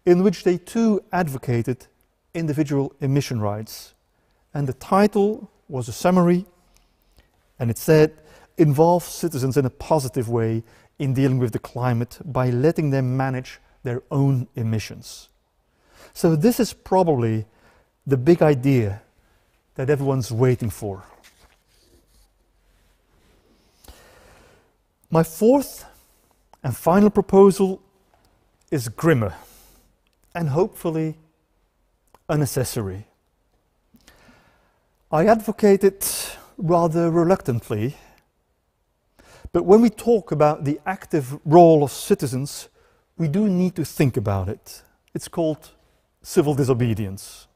in which they too advocated individual emission rights. And the title was a summary, and it said, "Involve citizens in a positive way in dealing with the climate by letting them manage their own emissions." So this is probably the big idea that everyone's waiting for. My fourth and final proposal is grimmer and hopefully unnecessary. I advocate it rather reluctantly, but when we talk about the active role of citizens, we do need to think about it. It's called civil disobedience.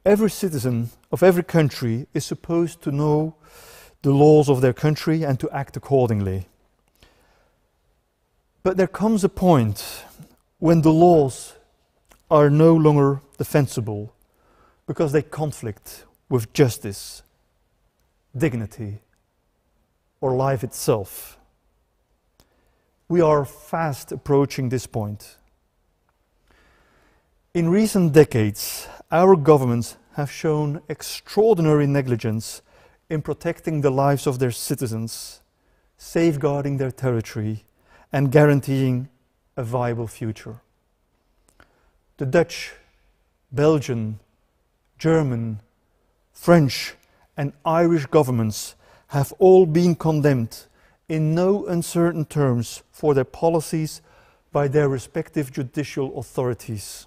Every citizen of every country is supposed to know the laws of their country and to act accordingly. But there comes a point when the laws are no longer defensible because they conflict with justice, dignity, or life itself. We are fast approaching this point. In recent decades, our governments have shown extraordinary negligence in protecting the lives of their citizens, safeguarding their territory, and guaranteeing a viable future. The Dutch, Belgian, German, French, and Irish governments have all been condemned in no uncertain terms for their policies by their respective judicial authorities.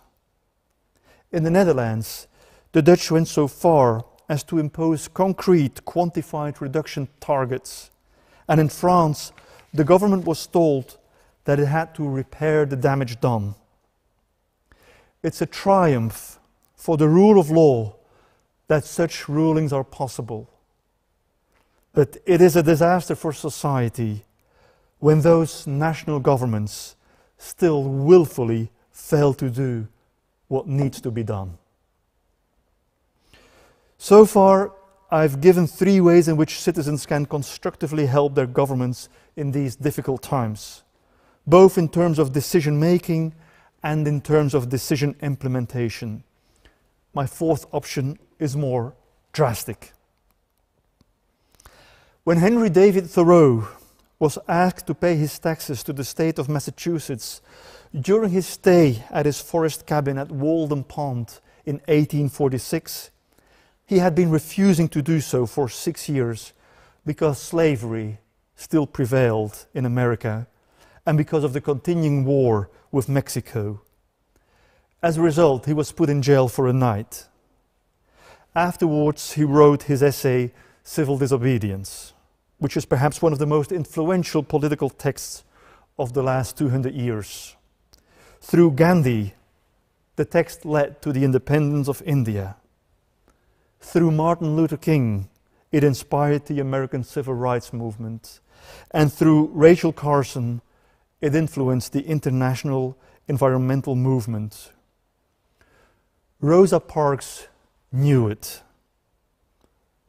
In the Netherlands, the Dutch went so far as to impose concrete, quantified reduction targets. And in France, the government was told that it had to repair the damage done. It's a triumph for the rule of law that such rulings are possible. But it is a disaster for society when those national governments still willfully fail to do what needs to be done. So far, I've given 3 ways in which citizens can constructively help their governments in these difficult times, both in terms of decision-making and in terms of decision implementation. My 4th option is more drastic. When Henry David Thoreau was asked to pay his taxes to the state of Massachusetts during his stay at his forest cabin at Walden Pond in 1846, he had been refusing to do so for 6 years because slavery still prevailed in America and because of the continuing war with Mexico. As a result, he was put in jail for a night. Afterwards, he wrote his essay, Civil Disobedience, which is perhaps one of the most influential political texts of the last 200 years. Through Gandhi, the text led to the independence of India. Through Martin Luther King, it inspired the American Civil Rights Movement. And through Rachel Carson, it influenced the international environmental movement. Rosa Parks knew it.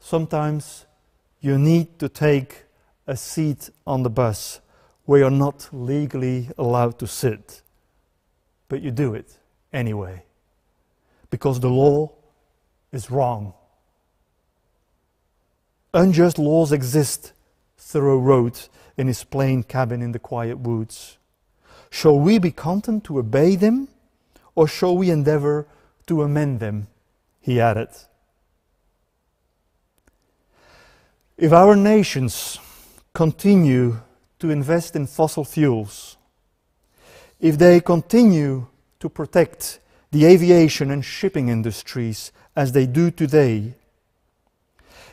Sometimes you need to take a seat on the bus where you're not legally allowed to sit, but you do it anyway, because the law is wrong. Unjust laws exist, Thoreau wrote in his plain cabin in the quiet woods. Shall we be content to obey them, or shall we endeavor to amend them? He added. If our nations continue to invest in fossil fuels, if they continue to protect the aviation and shipping industries as they do today,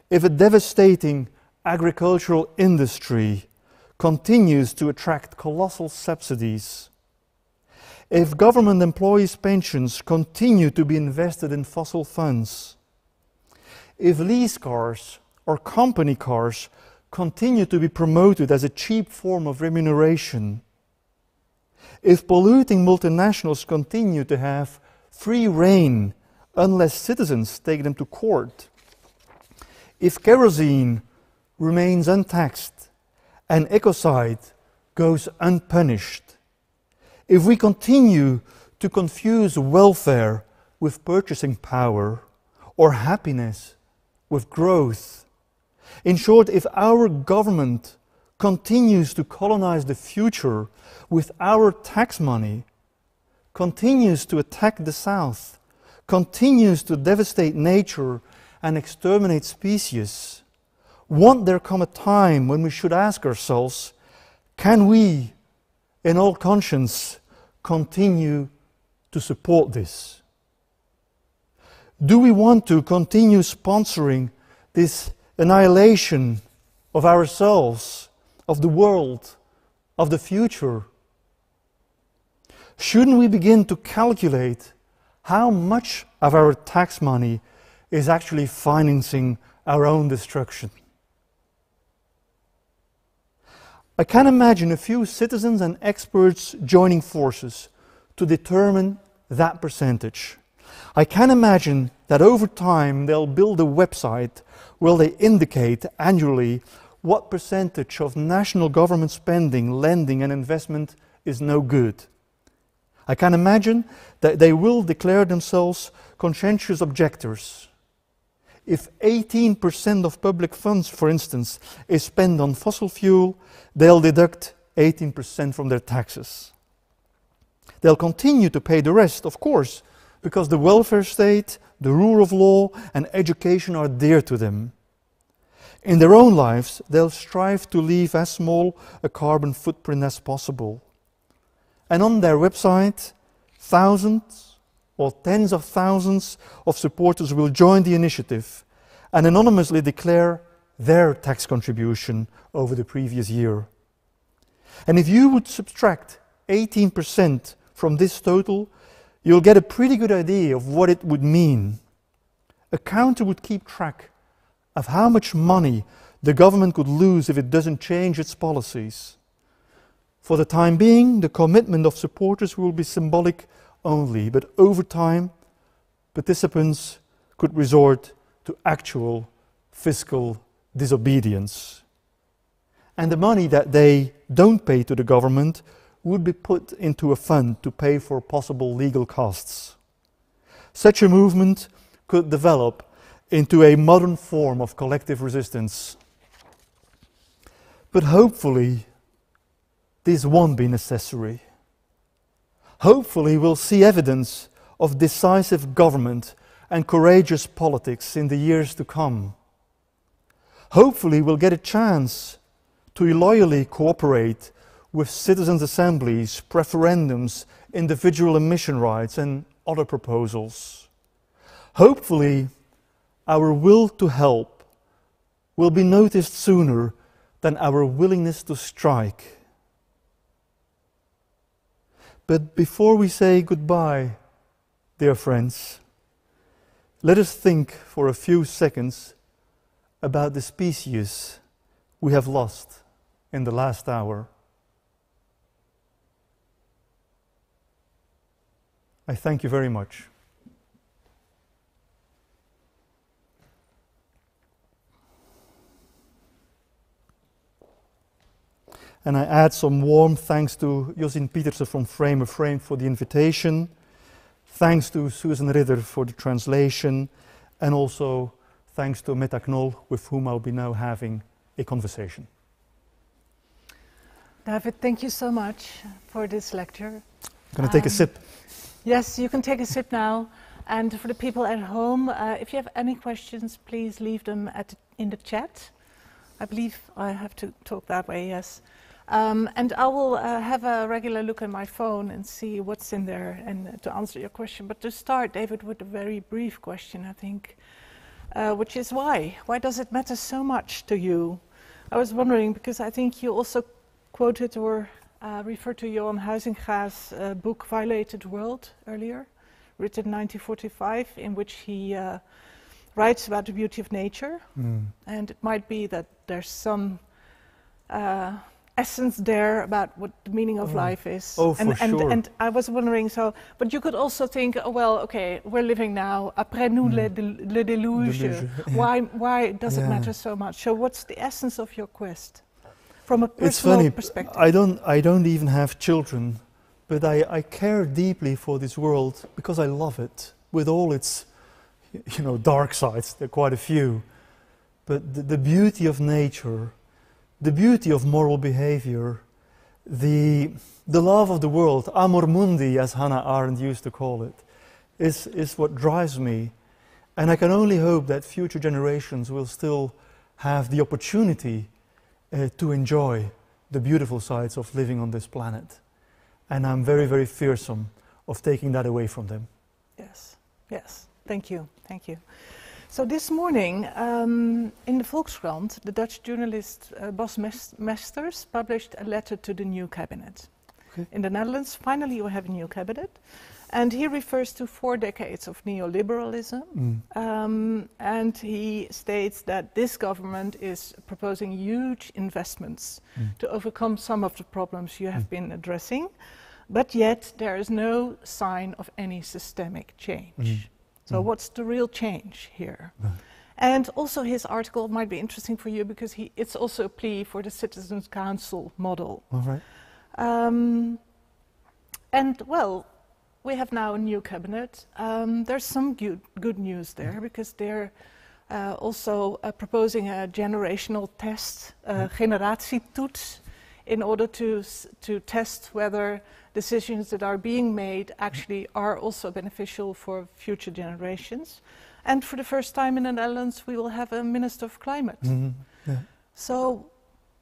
if a devastating agricultural industry continues to attract colossal subsidies, if government employees' pensions continue to be invested in fossil funds, if lease cars or company cars continue to be promoted as a cheap form of remuneration, if polluting multinationals continue to have free rein unless citizens take them to court, if kerosene remains untaxed and ecocide goes unpunished, if we continue to confuse welfare with purchasing power or happiness with growth, in short, if our government continues to colonize the future with our tax money, continues to attack the South, continues to devastate nature and exterminate species, won't there come a time when we should ask ourselves, can we, in all conscience, continue to support this? Do we want to continue sponsoring this annihilation of ourselves, of the world, of the future? Shouldn't we begin to calculate how much of our tax money is actually financing our own destruction? I can imagine a few citizens and experts joining forces to determine that percentage. I can imagine that over time they'll build a website where they indicate annually what percentage of national government spending, lending and investment is no good. I can imagine that they will declare themselves conscientious objectors. If 18% of public funds, for instance, is spent on fossil fuel, they'll deduct 18% from their taxes. They'll continue to pay the rest, of course, because the welfare state, the rule of law, and education are dear to them. In their own lives, they'll strive to leave as small a carbon footprint as possible. And on their website, thousands or tens of thousands of supporters will join the initiative and anonymously declare their tax contribution over the previous year. And if you would subtract 18% from this total, you'll get a pretty good idea of what it would mean. A counter would keep track of how much money the government could lose if it doesn't change its policies. For the time being, the commitment of supporters will be symbolic only, but over time, participants could resort to actual fiscal disobedience. And the money that they don't pay to the government would be put into a fund to pay for possible legal costs. Such a movement could develop into a modern form of collective resistance. But hopefully, this won't be necessary. Hopefully, we'll see evidence of decisive government and courageous politics in the years to come. Hopefully, we'll get a chance to loyally cooperate with citizens' assemblies, referendums, individual emission rights, and other proposals. Hopefully, our will to help will be noticed sooner than our willingness to strike. But before we say goodbye, dear friends, let us think for a few seconds about the species we have lost in the last hour. I thank you very much. And I add some warm thanks to Josien Pieterse from Frame of Frame for the invitation. Thanks to Susan Ridder for the translation. And also thanks to Meta Knoll, with whom I'll be now having a conversation. David, thank you so much for this lecture. I'm going to take a sip. Yes, you can take a sip now. And for the people at home, if you have any questions, please leave them in the chat. I believe I have to talk that way, yes. And I will have a regular look at my phone and see what's in there and to answer your question. But to start, David, with a very brief question, I think, which is why? Why does it matter so much to you? I was wondering, because I think you also quoted or referred to Johan Huizinga's book Violated World earlier, written in 1945, in which he writes about the beauty of nature. And it might be that there's some essence there about what the meaning of life is. Oh, for sure. And I was wondering, so, but you could also think, oh, well, okay, we're living now, après nous le déluge. Why does it matter so much? So what's the essence of your quest? From a personal perspective. I don't even have children, but I care deeply for this world because I love it with all its, dark sides. There are quite a few, but the beauty of nature, the beauty of moral behavior, the love of the world, amor mundi, as Hannah Arendt used to call it, is what drives me, and I can only hope that future generations will still have the opportunity to enjoy the beautiful sides of living on this planet. And I'm very, very fearsome of taking that away from them. Yes, thank you. So this morning, in the Volkskrant, the Dutch journalist Bas Mesters published a letter to the new cabinet. Okay. In the Netherlands, finally we have a new cabinet. And he refers to 4 decades of neoliberalism, and he states that this government is proposing huge investments to overcome some of the problems you have been addressing, but yet there is no sign of any systemic change. So what's the real change here? And also his article might be interesting for you because it's also a plea for the Citizens' Council model. All right. And well, we have now a new cabinet. There's some good news there because they're also proposing a generational test, generatietoets, in order to test whether decisions that are being made actually are also beneficial for future generations. And for the first time in the Netherlands, we will have a Minister of Climate. So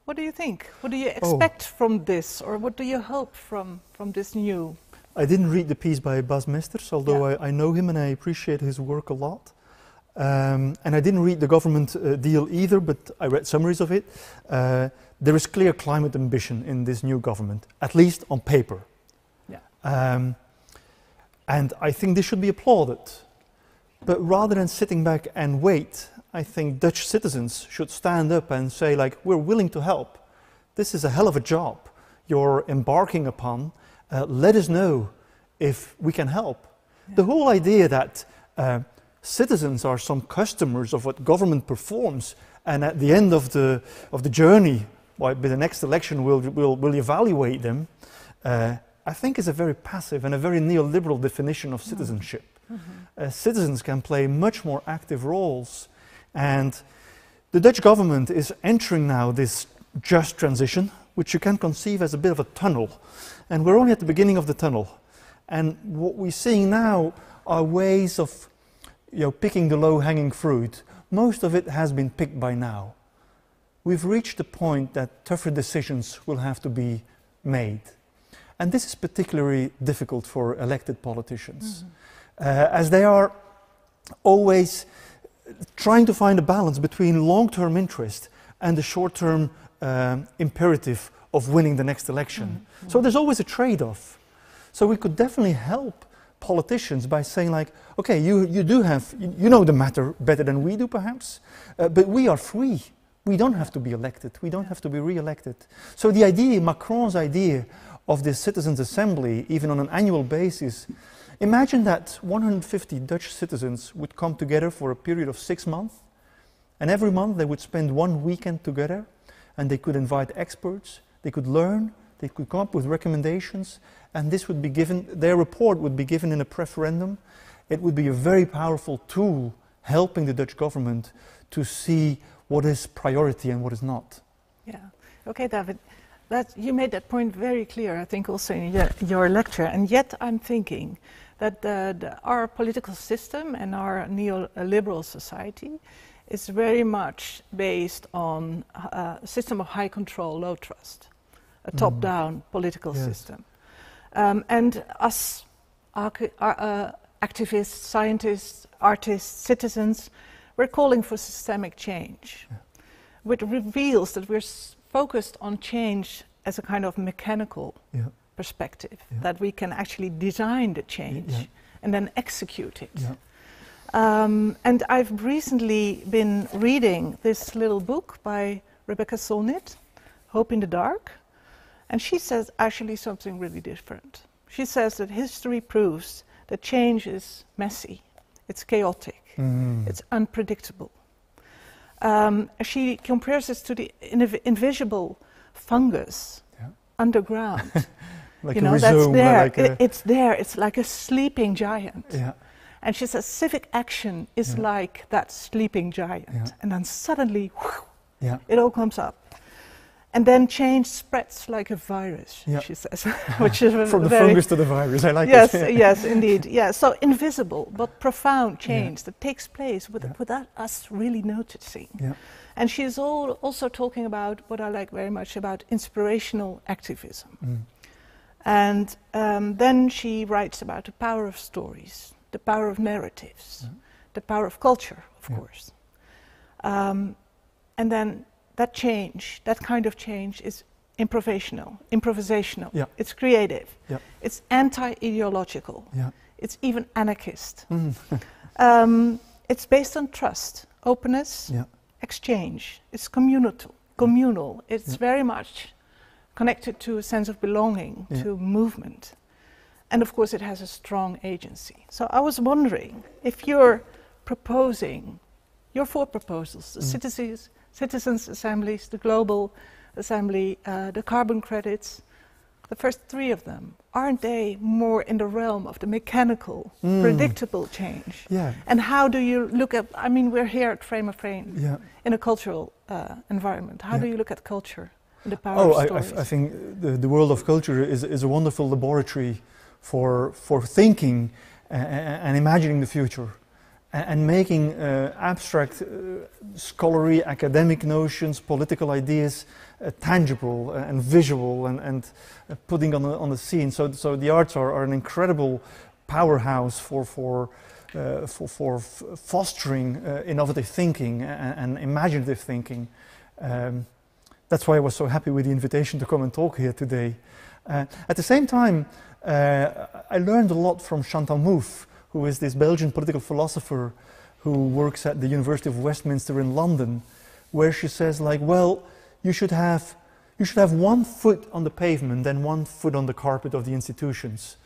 what do you think? What do you expect from this, or what do you hope from this new? I didn't read the piece by Bas Mesters, although I know him and I appreciate his work a lot. And I didn't read the government deal either, but I read summaries of it. There is clear climate ambition in this new government, at least on paper. And I think this should be applauded. But rather than sitting back and wait, I think Dutch citizens should stand up and say, like, we're willing to help. This is a hell of a job you're embarking upon. Let us know if we can help. The whole idea that citizens are some customers of what government performs, and at the end of the journey, by the next election we'll evaluate them, I think is a very passive and a very neoliberal definition of citizenship. Citizens can play much more active roles, and the Dutch government is entering now this just transition, which you can conceive as a bit of a tunnel. And we're only at the beginning of the tunnel. And what we're seeing now are ways of picking the low-hanging fruit. Most of it has been picked by now. We've reached the point that tougher decisions will have to be made. And this is particularly difficult for elected politicians, as they are always trying to find a balance between long-term interest and the short-term imperative of winning the next election. So there's always a trade-off. So we could definitely help politicians by saying, like, okay, you know the matter better than we do perhaps, but we are free. We don't have to be elected. We don't have to be re-elected. So the idea, Macron's idea of this citizens' assembly, even on an annual basis, imagine that 150 Dutch citizens would come together for a period of 6 months, and every month they would spend 1 weekend together, and they could invite experts, They could learn, they could come up with recommendations, and this would be given, their report would be given in a referendum. It would be a very powerful tool helping the Dutch government to see what is priority and what is not. Yeah. Okay, David. You made that point very clear, I think, also in your lecture. And yet I'm thinking that our political system and our neoliberal society is very much based on a system of high control, low trust, a top-down political system. And us activists, scientists, artists, citizens, we're calling for systemic change, which reveals that we're focused on change as a kind of mechanical perspective, that we can actually design the change and then execute it. And I've recently been reading this little book by Rebecca Solnit, Hope in the Dark, and she says actually something really different. She says that history proves that change is messy, it's chaotic, it's unpredictable. She compares this to the invisible fungus underground. Like you know, that's there. It's there. It's like a sleeping giant. And she says civic action is like that sleeping giant. And then suddenly, whew, it all comes up. And then change spreads like a virus, she says, which is from the fungus to the virus. I like it. Yes, yes, indeed. Yeah, so invisible but profound change that takes place without us really noticing. And she's also talking about what I like very much about inspirational activism. And then she writes about the power of stories, the power of narratives, the power of culture, of course. And then that change, that kind of change is improvisational. It's creative. It's anti-ideological. It's even anarchist. It's based on trust, openness, exchange. It's communal. It's very much connected to a sense of belonging, to movement. And of course it has a strong agency. So I was wondering if you're proposing your 4 proposals, the citizens' assemblies, the global assembly, the carbon credits, the first 3 of them, aren't they more in the realm of the mechanical, predictable change? And how do you look at, I mean, we're here at Frame of Frame in a cultural environment. How do you look at culture and the power of stories? I think the world of culture is a wonderful laboratory for thinking and imagining the future. And making abstract, scholarly, academic notions, political ideas tangible and visual and putting on the scene. So the arts are an incredible powerhouse for fostering innovative thinking and imaginative thinking. That's why I was so happy with the invitation to come and talk here today. At the same time, I learned a lot from Chantal Mouffe, who is this Belgian political philosopher who works at the University of Westminster in London, where she says, like, well, you should have 1 foot on the pavement and 1 foot on the carpet of the institutions.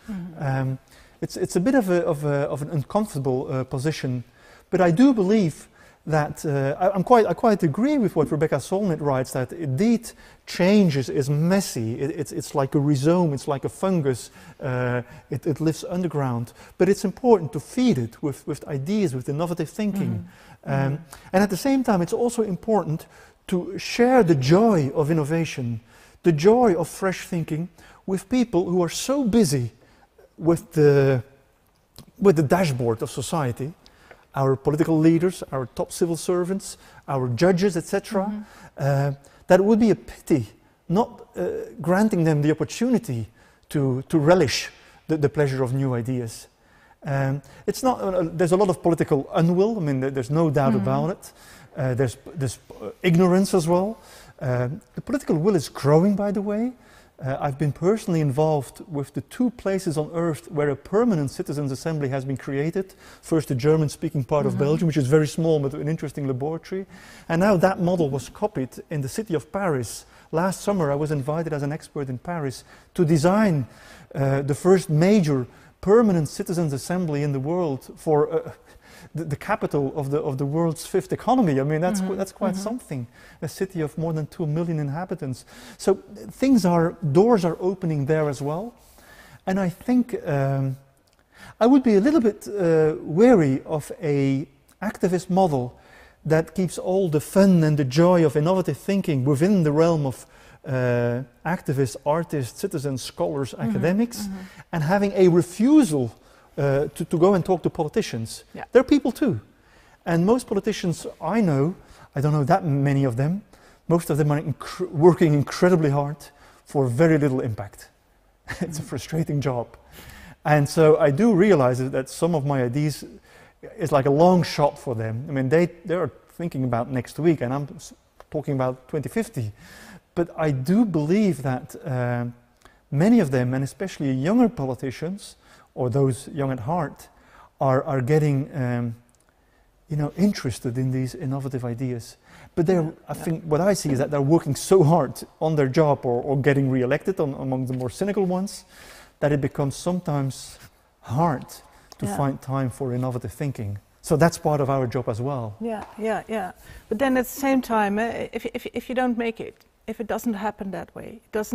It's a bit of an uncomfortable position, but I do believe that I quite agree with what Rebecca Solnit writes, that indeed change is messy. It's like a rhizome, it's like a fungus. It lives underground, but it's important to feed it with ideas, with innovative thinking. And at the same time, it's also important to share the joy of innovation, the joy of fresh thinking with people who are so busy with the dashboard of society. Our political leaders, our top civil servants, our judges, etc. That would be a pity not granting them the opportunity to relish the pleasure of new ideas. It's not. There's a lot of political unwill. I mean, there's no doubt about it. There's ignorance as well. The political will is growing, by the way. I've been personally involved with the 2 places on earth where a permanent citizens' assembly has been created. First, the German-speaking part of Belgium, which is very small but an interesting laboratory. And now that model was copied in the city of Paris. Last summer, I was invited as an expert in Paris to design the first major permanent citizens' assembly in the world for the capital of the world's fifth economy. I mean, that's quite something. A city of more than 2 million inhabitants. So doors are opening there as well. And I think I would be a little bit wary of a activist model that keeps all the fun and the joy of innovative thinking within the realm of activists, artists, citizens, scholars, academics, and having a refusal to go and talk to politicians. Yeah. They're people too. And most politicians I know, I don't know that many of them, most of them are working incredibly hard for very little impact. It's a frustrating job. And so I do realize that some of my ideas is like a long shot for them. I mean, they're thinking about next week, and I'm talking about 2050. But I do believe that many of them, and especially younger politicians, or those young at heart, are getting interested in these innovative ideas. But I think what I see is that they're working so hard on their job or getting re-elected among the more cynical ones, that it becomes sometimes hard to find time for innovative thinking. So that's part of our job as well. Yeah. But then at the same time, if you don't make it, if it doesn't happen that way, if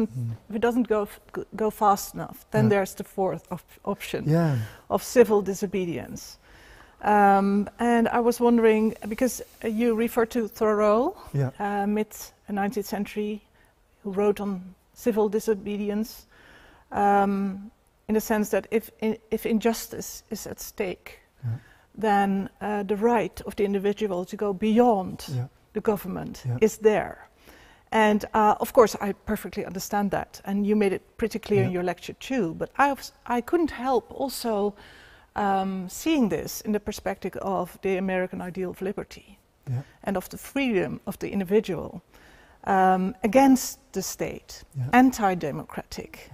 it doesn't go fast enough, then there's the fourth option of civil disobedience. And I was wondering, because you refer to Thoreau, mid-19th century, who wrote on civil disobedience, in the sense that if injustice is at stake, then the right of the individual to go beyond the government is there. And of course, I perfectly understand that, and you made it pretty clear in your lecture too. But I couldn't help also seeing this in the perspective of the American ideal of liberty and of the freedom of the individual against the state, anti-democratic,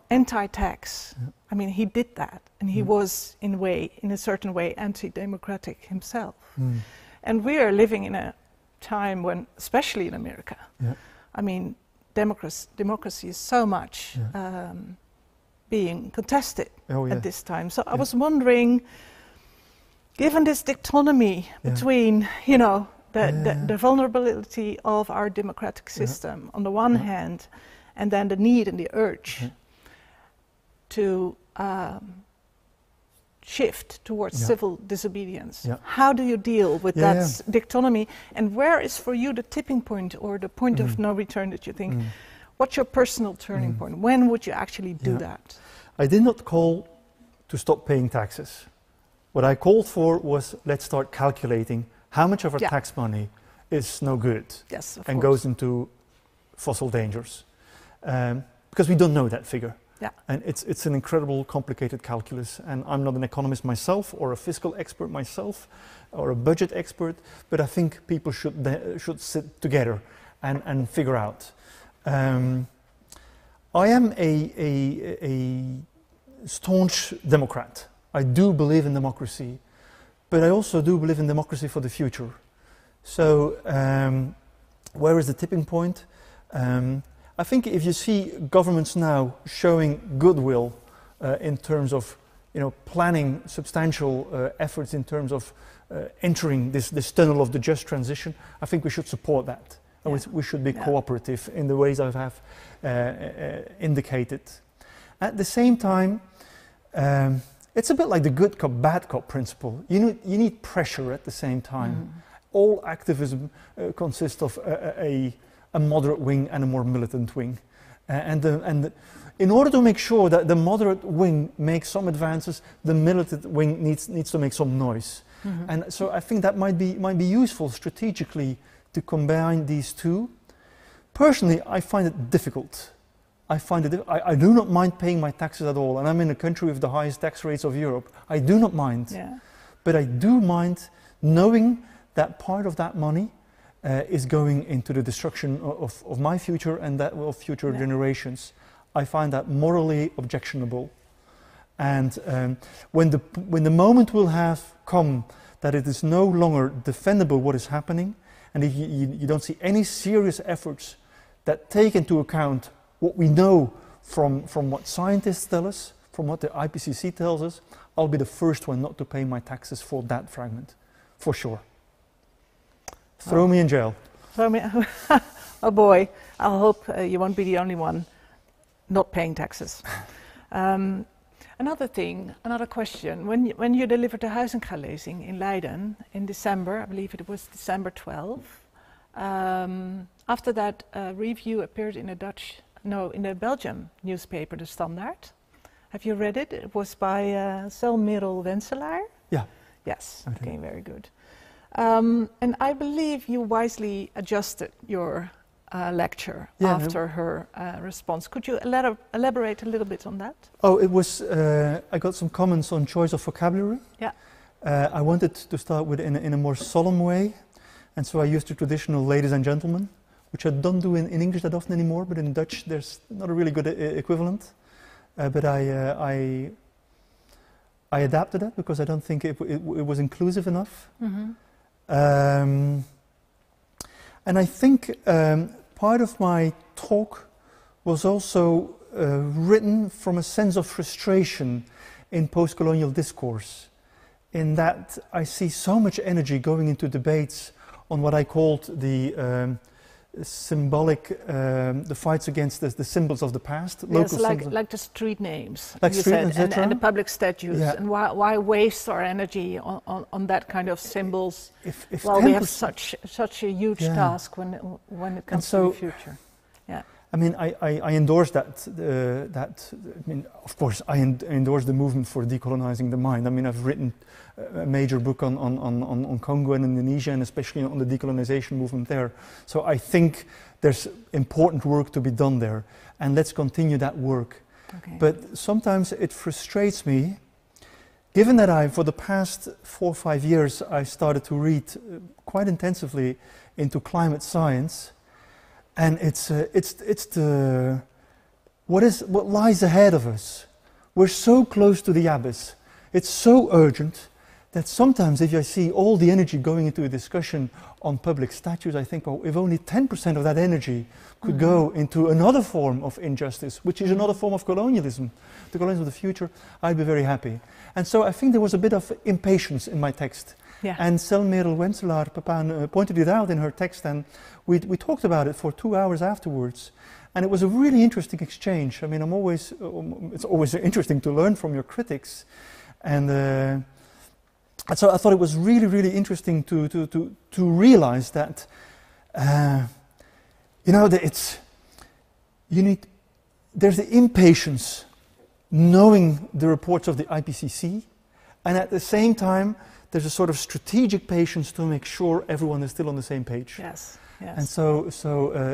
anti-tax. I mean, he did that, and he was in a certain way anti-democratic himself. And we are living in a time when, especially in America, I mean, democracy is so much being contested at this time. So I was wondering, given this dichotomy between, the vulnerability of our democratic system on the one hand, and then the need and the urge to shift towards civil disobedience. How do you deal with that dichotomy? And where is for you the tipping point or the point of no return that you think, what's your personal turning point? When would you actually do that? I did not call to stop paying taxes. What I called for was, let's start calculating how much of our tax money is no good and goes into fossil dangers. Because we don't know that figure. And it's an incredible, complicated calculus. And I'm not an economist myself, or a fiscal expert myself, or a budget expert. But I think people should sit together and figure out. I am a staunch Democrat. I do believe in democracy, but I also do believe in democracy for the future. So, where is the tipping point? I think if you see governments now showing goodwill in terms of planning substantial efforts in terms of entering this tunnel of the just transition, I think we should support that. And we should be cooperative in the ways I have indicated. At the same time, it's a bit like the good cop, bad cop principle. You need pressure at the same time. All activism consists of a moderate wing and a more militant wing. And in order to make sure that the moderate wing makes some advances, the militant wing needs to make some noise. And so I think that might be useful strategically to combine these two. Personally, I find it difficult. I do not mind paying my taxes at all, and I'm in a country with the highest tax rates of Europe. I do not mind. But I do mind knowing that part of that money is going into the destruction of my future and that of future generations. I find that morally objectionable. And when the moment will have come that it is no longer defendable what is happening, and if you don't see any serious efforts that take into account what we know from what scientists tell us, from what the IPCC tells us, I'll be the first one not to pay my taxes for that fragment, for sure. Throw me in jail. Throw me. Oh boy, I hope you won't be the only one not paying taxes. Another thing, another question. When you delivered the Huizinga Lecture in Leiden in December, I believe it was December 12. After that, a review appeared in in the Belgium newspaper, De Standaard. Have you read it? It was by Selmerel Wenselaar. Yeah. Yes. Okay. Very good. And I believe you wisely adjusted your lecture after her response. Could you elaborate a little bit on that? Oh, it was. I got some comments on choice of vocabulary. Yeah. I wanted to start with in a more solemn way, and so I used the traditional "ladies and gentlemen," which I don't do in English that often anymore. But in Dutch, there's not a really good equivalent. But I adapted it because I don't think it was inclusive enough. Mm-hmm. And I think part of my talk was also written from a sense of frustration in post-colonial discourse, in that I see so much energy going into debates on what I called the symbolic, the fights against the symbols of the past. Yes, like the street names, like you street said, names, and the public statues. Yeah. And why waste our energy on that kind of symbols? If We have such a huge task when it comes to the future. Yeah. I mean, I endorse that. I mean, of course, I endorse the movement for decolonizing the mind. I mean, I've written a major book on Congo and Indonesia, and especially on the decolonization movement there. So I think there's important work to be done there, and let's continue that work. Okay. But sometimes it frustrates me, given that for the past 4 or 5 years, I started to read quite intensively into climate science. And it's what lies ahead of us. We're so close to the abyss. It's so urgent that sometimes if I see all the energy going into a discussion on public statues, I think, well, if only 10% of that energy could go into another form of injustice, which is another form of colonialism, the colonialism of the future, I'd be very happy. And so I think there was a bit of impatience in my text. Yeah. And Selmerel Wenselaar pointed it out in her text, and we talked about it for 2 hours afterwards. And it was a really interesting exchange. I mean, it's always interesting to learn from your critics. And so I thought it was really, really interesting to realize that, there's the impatience knowing the reports of the IPCC, and at the same time, there's a sort of strategic patience to make sure everyone is still on the same page. Yes, yes. And so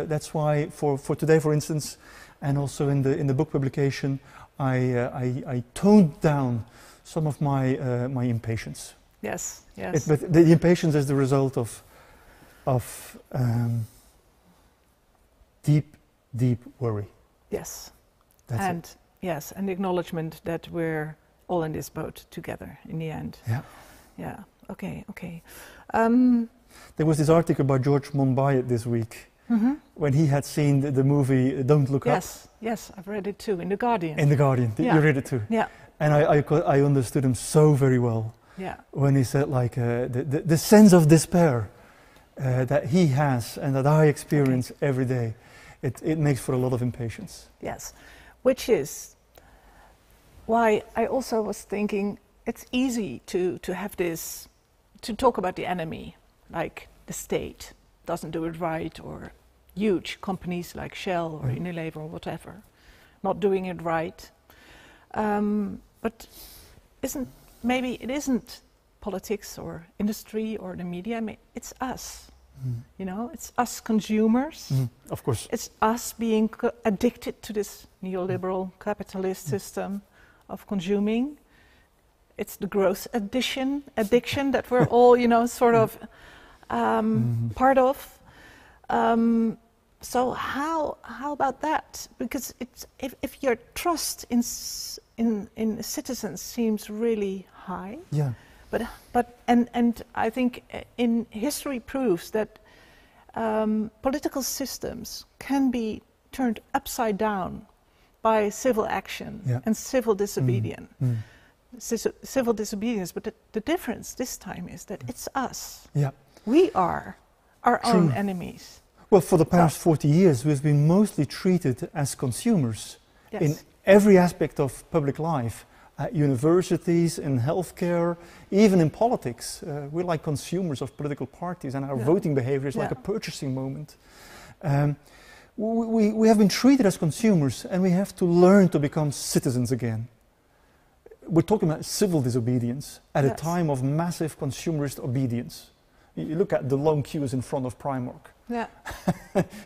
that's why for today, for instance, and also in the book publication, I toned down some of my impatience. Yes, yes. But the impatience is the result of deep worry. Yes. That's and it. Yes, and the acknowledgement that we're all in this boat together in the end. Yeah. Yeah. Okay. Okay. There was this article by George Monbiot this week when he had seen the movie Don't Look Up. Yes, I've read it too in The Guardian. In The Guardian. Yeah. You read it too? Yeah. And I understood him so very well. Yeah. When he said the sense of despair that he has and that I experience every day, it makes for a lot of impatience. Yes, which is why I also was thinking it's easy to have this, to talk about the enemy, like the state doesn't do it right, or huge companies like Shell or Unilever or whatever, not doing it right. But maybe it isn't politics or industry or the media. I mean, it's us. You know, it's us consumers. Of course. It's us being addicted to this neoliberal capitalist system of consuming. It's the growth addiction that we're all, sort of part of. So how about that? Because it's if your trust in citizens seems really high. Yeah. But I think in history proves that political systems can be turned upside down by civil action and civil disobedience. civil disobedience, but the difference this time is that it's us. Yeah. We are our own enemies. Well, for the past 40 years, we've been mostly treated as consumers Yes. in every aspect of public life, at universities, in healthcare, even in politics. We're like consumers of political parties, and our voting behavior is like a purchasing moment. We have been treated as consumers, and we have to learn to become citizens again. We're talking about civil disobedience at a time of massive consumerist obedience. You look at the long queues in front of Primark. Yeah.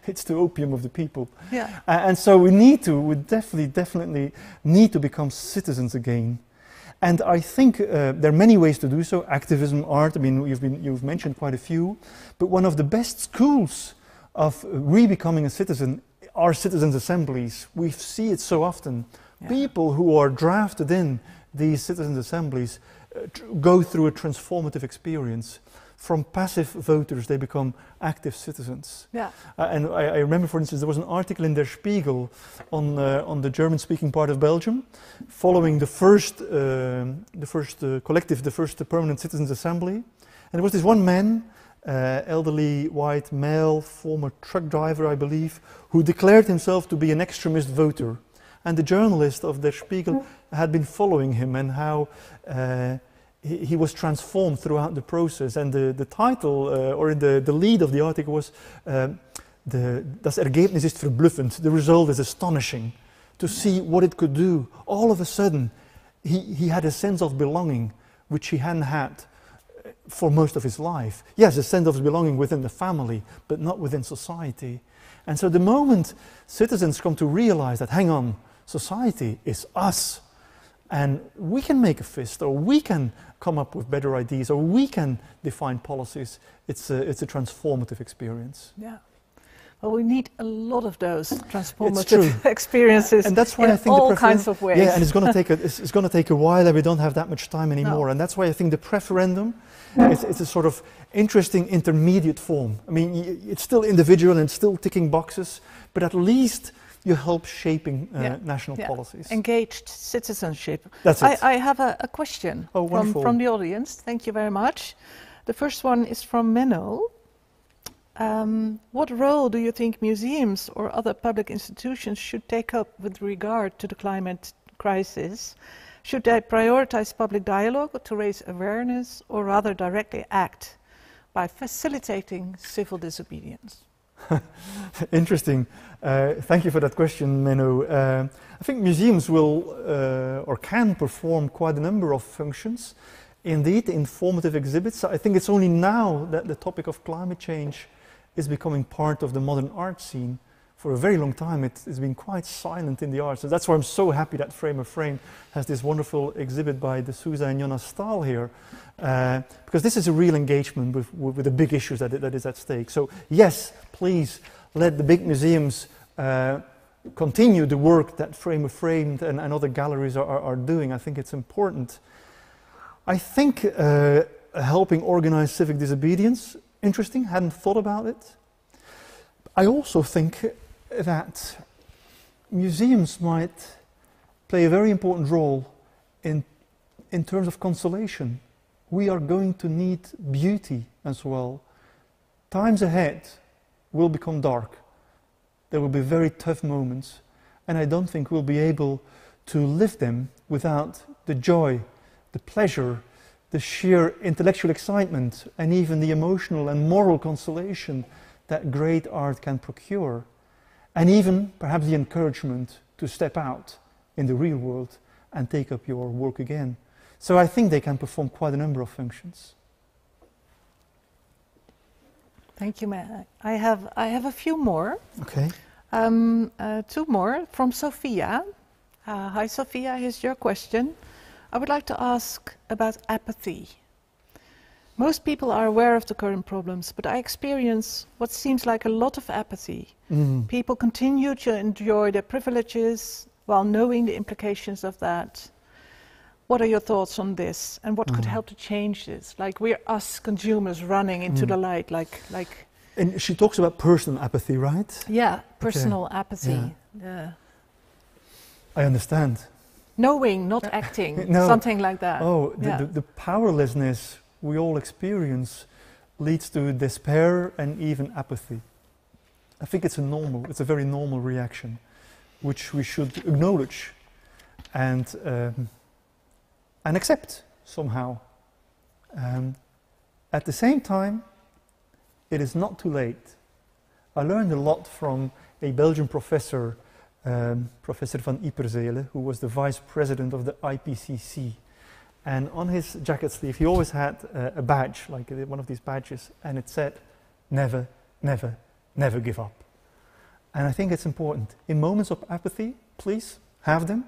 It's the opium of the people. Yeah. And so we definitely need to become citizens again. And I think there are many ways to do so. Activism, art, I mean, you've mentioned quite a few. But one of the best schools of re-becoming a citizen are citizens' assemblies. We see it so often. Yeah. People who are drafted in these citizens' assemblies go through a transformative experience. From passive voters, they become active citizens. Yeah. And I remember, for instance, there was an article in Der Spiegel on the German-speaking part of Belgium, following the first collective, the first permanent citizens' assembly. And there was this one man, elderly white male, former truck driver, I believe, who declared himself to be an extremist voter. And the journalist of Der Spiegel had been following him, and how he was transformed throughout the process. And the title, or the lead of the article was, Das Ergebnis ist verblüffend. The result is astonishing. To see what it could do. All of a sudden, he had a sense of belonging, which he hadn't had for most of his life. Yes, a sense of belonging within the family, but not within society. And so the moment citizens come to realize that, hang on, society is us, and we can make a fist, or we can come up with better ideas, or we can define policies, it's a transformative experience. Yeah. Well, we need a lot of those transformative experiences, and that's why I think all kinds of ways. Yeah, and it's going to take a while, and we don't have that much time anymore. No. And that's why I think the preferendum it's a sort of interesting intermediate form. I mean, it's still individual and still ticking boxes, but at least you help shaping national policies. Engaged citizenship. That's it. I have a question from the audience. Thank you very much. The first one is from Menno. What role do you think museums or other public institutions should take up with regard to the climate crisis? Should they prioritize public dialogue to raise awareness, or rather directly act by facilitating civil disobedience? Interesting. Thank you for that question, Menno. I think museums will or can perform quite a number of functions. Indeed, informative exhibits. I think it's only now that the topic of climate change is becoming part of the modern art scene. For a very long time, it's been quite silent in the arts. So that's why I'm so happy that Frame of Frame has this wonderful exhibit by De Souza and Jonas Staal here, because this is a real engagement with the big issues that is at stake. So yes, please let the big museums continue the work that Frame of Frame and other galleries are doing. I think it's important. I think helping organize civic disobedience, interesting, hadn't thought about it. I also think that museums might play a very important role in terms of consolation. We are going to need beauty as well. Times ahead will become dark. There will be very tough moments, and I don't think we'll be able to live them without the joy, the pleasure, the sheer intellectual excitement, and even the emotional and moral consolation that great art can procure, and even perhaps the encouragement to step out in the real world and take up your work again. So I think they can perform quite a number of functions. Thank you, Matt. I have a few more. Okay. Two more from Sophia. Hi, Sophia. Here's your question. I would like to ask about apathy. Most people are aware of the current problems, but I experience what seems like a lot of apathy. People continue to enjoy their privileges while knowing the implications of that. What are your thoughts on this, and what could help to change this? Like, we're us consumers running into the light, like. And she talks about personal apathy, right? Yeah, personal apathy. Yeah. I understand. knowing, not acting, No. something like that. Oh, Yeah. the powerlessness we all experience leads to despair and even apathy. I think it's a very normal reaction, which we should acknowledge and accept somehow. At the same time, it is not too late. I learned a lot from a Belgian professor, Professor van Ieperzele, who was the vice president of the IPCC. And on his jacket sleeve, he always had a badge, like one of these badges, and it said, never, never, never give up. And I think it's important. In moments of apathy, please have them,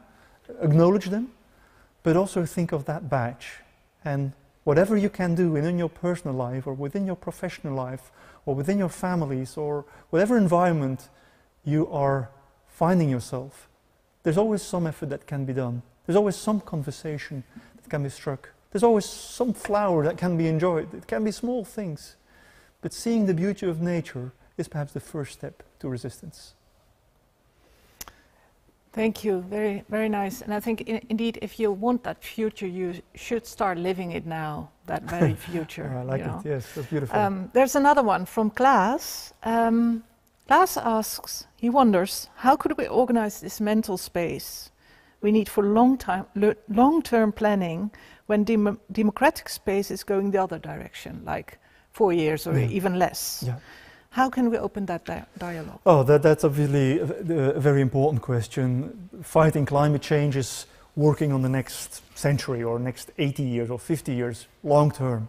acknowledge them, but also think of that badge. And whatever you can do within your personal life or within your professional life or within your families or whatever environment you are finding yourself, there's always some effort that can be done. There's always some conversation that can be struck. There's always some flower that can be enjoyed. It can be small things. But seeing the beauty of nature is perhaps the first step to resistance. Thank you. Very, very nice. And I think, indeed, if you want that future, you should start living it now, that very future. I like it, yes, that's beautiful. There's another one from Klaas. Klaas asks, he wonders, how could we organize this mental space we need for long-term planning when democratic space is going the other direction, like 4 years or even less? Yeah. How can we open that dialogue? Oh, that's obviously a very important question. Fighting climate change is working on the next century or next 80 years or 50 years, long term.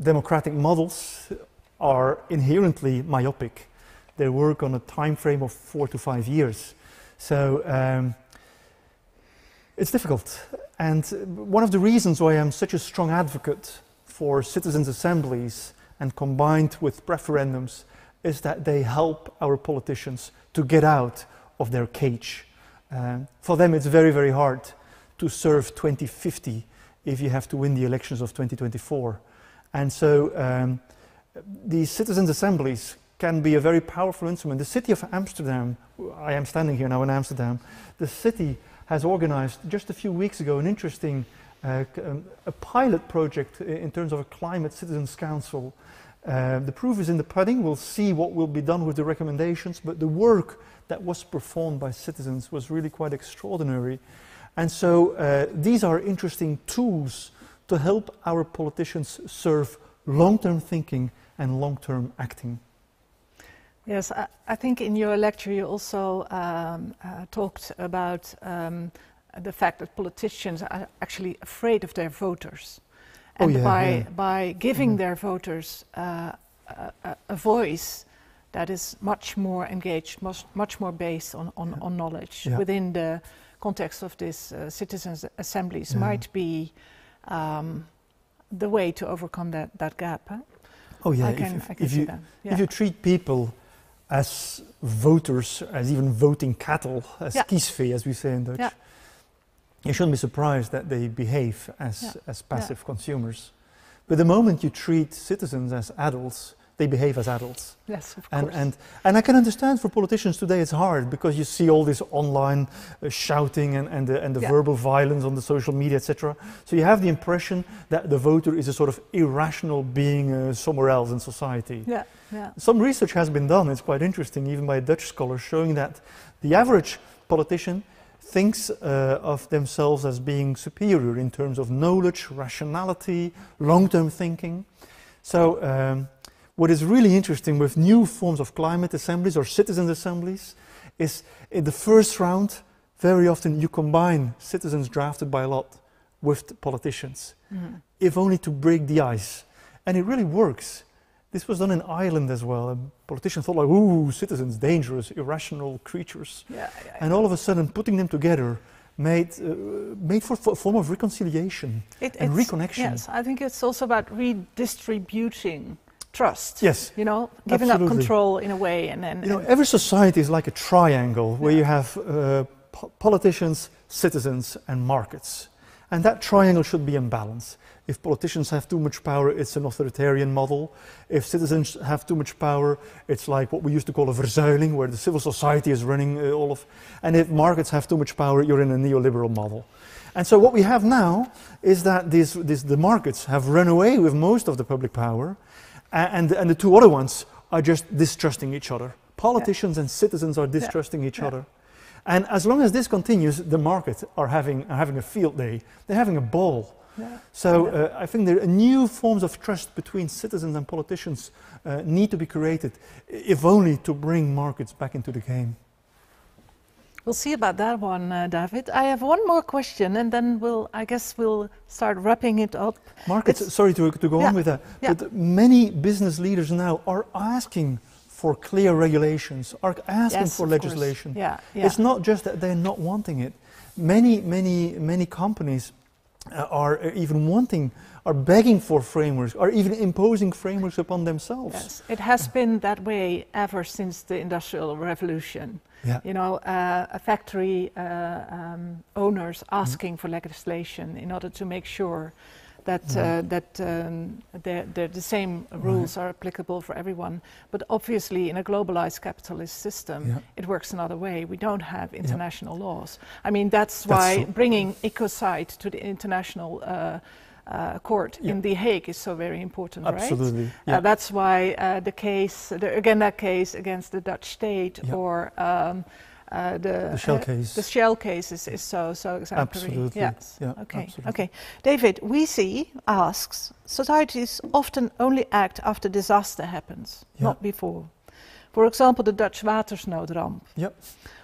Democratic models are inherently myopic. They work on a time frame of 4 to 5 years. So it's difficult. And one of the reasons why I'm such a strong advocate for citizens' assemblies and combined with referendums is that they help our politicians to get out of their cage. For them it's very, very hard to serve 2050 if you have to win the elections of 2024. And so these citizens' assemblies can be a very powerful instrument. The city of Amsterdam, I am standing here now in Amsterdam, the city has organized just a few weeks ago an interesting a pilot project in terms of a climate citizens council. The proof is in the pudding. We'll see what will be done with the recommendations, but the work that was performed by citizens was really quite extraordinary. And so these are interesting tools to help our politicians serve long-term thinking and long-term acting. Yes, I think in your lecture you also talked about the fact that politicians are actually afraid of their voters. And by giving their voters a voice that is much more engaged, much more based on knowledge within the context of this citizens' assemblies might be the way to overcome that gap. Huh? Oh yeah, I can see that. Yeah. If you treat people as voters, as even voting cattle, as kiesvee, as we say in Dutch, you shouldn't be surprised that they behave as passive consumers. But the moment you treat citizens as adults, they behave as adults. Yes, of course. And I can understand for politicians today it's hard because you see all this online shouting and the verbal violence on the social media, etc. So you have the impression that the voter is a sort of irrational being somewhere else in society. Yeah, yeah. Some research has been done, it's quite interesting, even by a Dutch scholar, showing that the average politician thinks of themselves as being superior in terms of knowledge, rationality, long-term thinking. So what is really interesting with new forms of climate assemblies or citizens' assemblies is in the first round, very often you combine citizens drafted by lot with politicians, if only to break the ice. And it really works. This was done in Ireland as well. Politicians thought like, ooh, citizens, dangerous, irrational creatures. And all of a sudden, putting them together made for a form of reconciliation and reconnection. Yes, I think it's also about redistributing trust. Yes, you know, giving up control in a way, and then you know, every society is like a triangle where you have politicians, citizens, and markets. And that triangle should be in balance. If politicians have too much power, it's an authoritarian model. If citizens have too much power, it's like what we used to call a verzuiling, where the civil society is running all of... And if markets have too much power, you're in a neoliberal model. And so what we have now is that the markets have run away with most of the public power, and the two other ones are just distrusting each other. Politicians and citizens are distrusting each other. And as long as this continues, the markets are having a field day. They're having a ball. So I think there are new forms of trust between citizens and politicians need to be created, if only to bring markets back into the game. We'll see about that one, David. I have one more question, and then I guess we'll start wrapping it up. Markets, sorry to go on with that, but many business leaders now are asking for clear regulations, are asking for legislation. It's not just that they're not wanting it. Many companies are even are begging for frameworks, are even imposing frameworks upon themselves. Yes, it has been that way ever since the Industrial Revolution. You know, a factory owners asking for legislation in order to make sure that the same rules are applicable for everyone. But obviously, in a globalized capitalist system, it works another way. We don't have international laws. I mean, that's why bringing ecocide to the international court in The Hague is so very important, Absolutely. right? That's why the case against the Dutch state or the Shell case. The Shell case is so exemplary. Absolutely. Yes. Absolutely. Okay. David, Weezy asks, societies often only act after disaster happens, not before. For example, the Dutch watersnoodramp.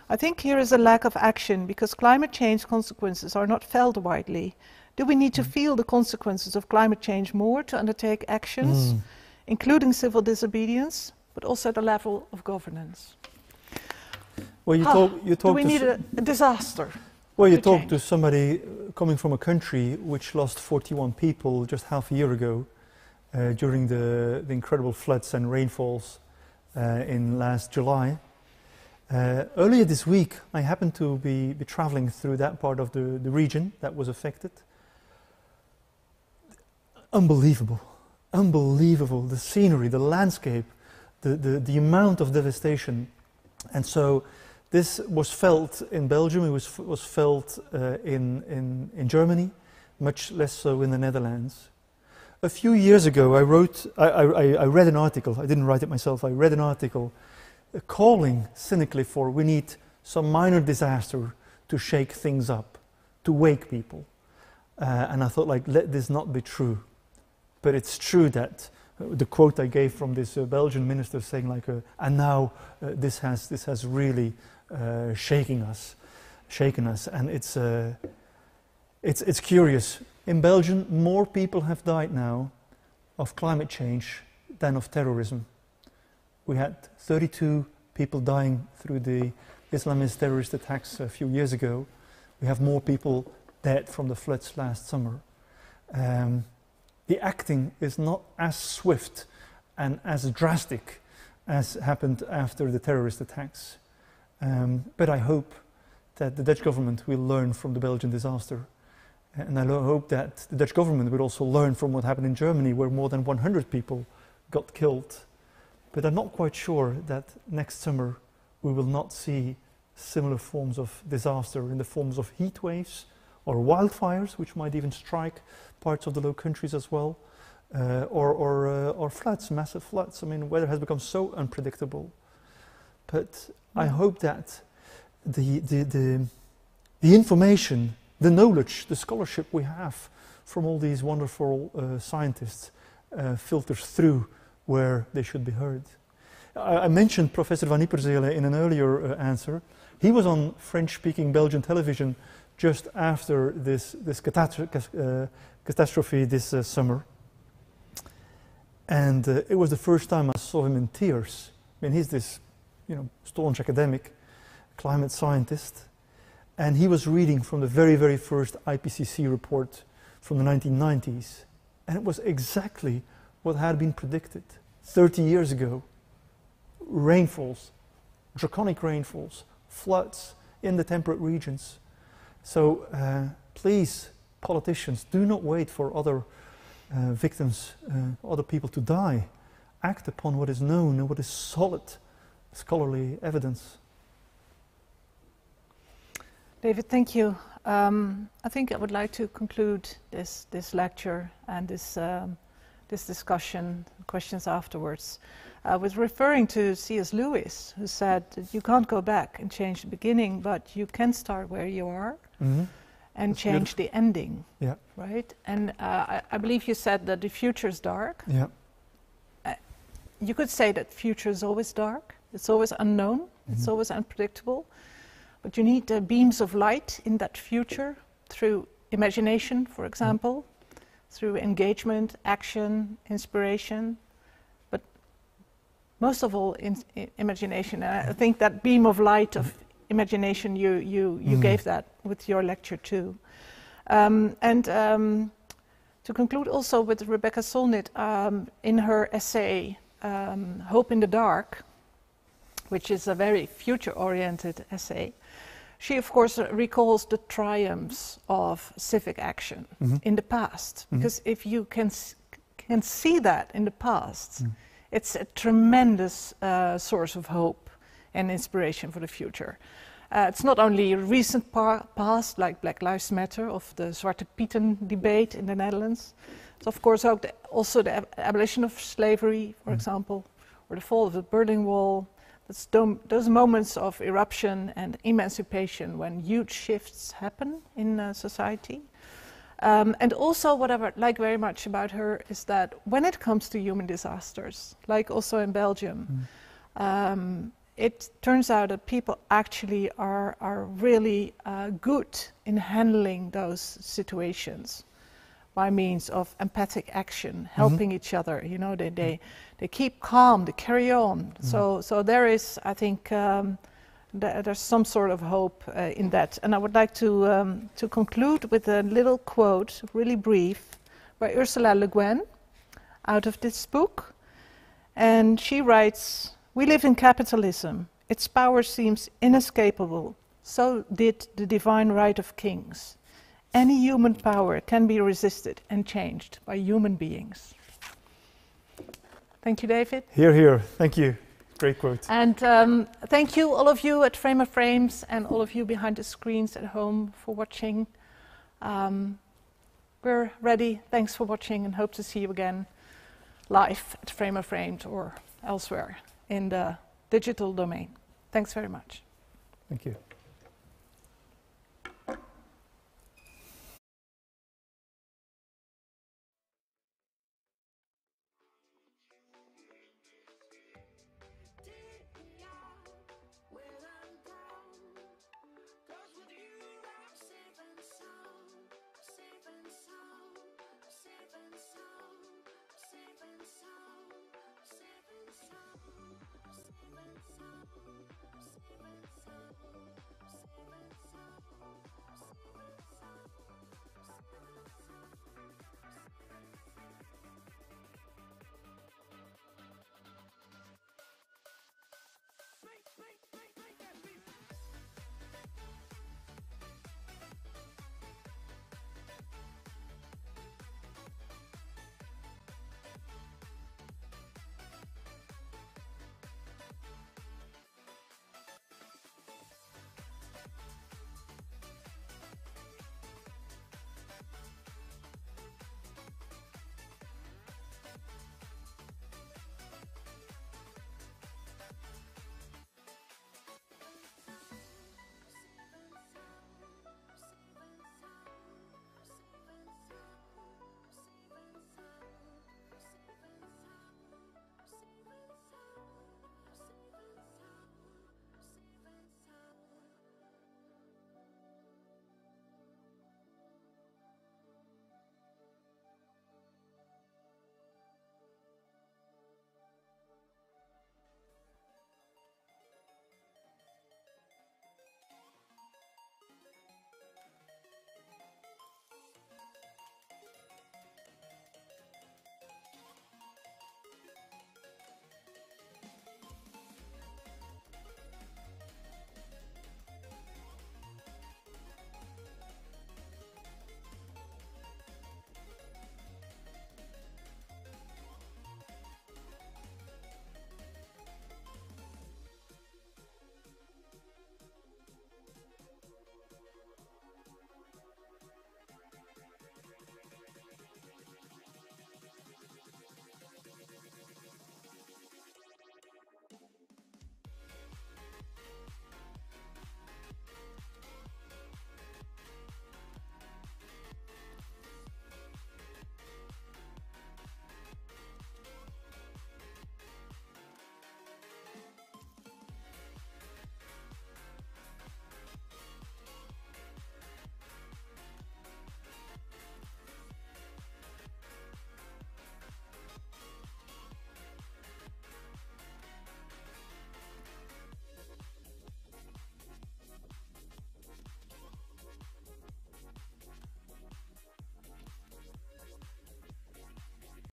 I think here is a lack of action because climate change consequences are not felt widely. Do we need to feel the consequences of climate change more to undertake actions, including civil disobedience, but also at the level of governance? Well, you talk do we need a disaster? Well, you talk to somebody coming from a country which lost 41 people just half a year ago during the incredible floods and rainfalls in last July. Earlier this week, I happened to be traveling through that part of the region that was affected. Unbelievable, the scenery, the landscape, the amount of devastation. And so this was felt in Belgium, it was felt in Germany, much less so in the Netherlands. A few years ago I read an article, I didn't write it myself, I read an article calling cynically for we need some minor disaster to shake things up, to wake people. And I thought, like, let this not be true. But it's true that the quote I gave from this Belgian minister saying like, and now this has really shaken us, and it's curious. In Belgium, more people have died now of climate change than of terrorism. We had 32 people dying through the Islamist terrorist attacks a few years ago. We have more people dead from the floods last summer. The acting is not as swift and as drastic as happened after the terrorist attacks. But I hope that the Dutch government will learn from the Belgian disaster. And I hope that the Dutch government will also learn from what happened in Germany, where more than 100 people got killed. But I'm not quite sure that next summer we will not see similar forms of disaster in the forms of heat waves or wildfires, which might even strike parts of the Low Countries as well, or floods, massive floods. I mean, weather has become so unpredictable. But I hope that the information, the knowledge, the scholarship we have from all these wonderful scientists filters through where they should be heard. I mentioned Professor Van Ieperzele in an earlier answer. He was on French-speaking Belgian television just after this catastrophe this summer. And it was the first time I saw him in tears. I mean, he's this, staunch academic, climate scientist. And he was reading from the very, very first IPCC report from the 1990s. And it was exactly what had been predicted 30 years ago. Rainfalls, draconic rainfalls, floods in the temperate regions. So please, politicians, do not wait for other victims, other people to die. Act upon what is known and what is solid scholarly evidence. David, thank you. I think I would like to conclude this lecture and this discussion, questions afterwards, with referring to C.S. Lewis, who said that you can't go back and change the beginning, but you can start where you are and That's change the ending. Yeah. Right? And I believe you said that the future is dark. Yeah. You could say that future is always dark. It's always unknown. It's always unpredictable. But you need beams of light in that future through imagination, for example, through engagement, action, inspiration, but most of all imagination. And I think that beam of light of imagination, you gave that with your lecture too. To conclude also with Rebecca Solnit, in her essay, Hope in the Dark, which is a very future-oriented essay, she of course recalls the triumphs of civic action in the past, because if you can see that in the past, it's a tremendous source of hope and inspiration for the future. It's not only a recent past, like Black Lives Matter, of the Zwarte Pieten debate in the Netherlands. It's of course also the abolition of slavery, for example, or the fall of the Berlin Wall. It's those moments of eruption and emancipation when huge shifts happen in society. And also what I like very much about her is that when it comes to human disasters, like also in Belgium, it turns out that people actually are really good in handling those situations by means of empathic action, helping each other. You know, they keep calm, they carry on. So there is, I think, there's some sort of hope in that. And I would like to conclude with a little quote, really brief, by Ursula Le Guin, out of this book. And she writes, "We live in capitalism. Its power seems inescapable. So did the divine right of kings. Any human power can be resisted and changed by human beings." Thank you, David. Hear, hear. Thank you. Great quote. And thank you, all of you at Frame of Frames and all of you behind the screens at home for watching. We're ready. Thanks for watching and hope to see you again live at Frame of Frames or elsewhere in the digital domain. Thanks very much. Thank you.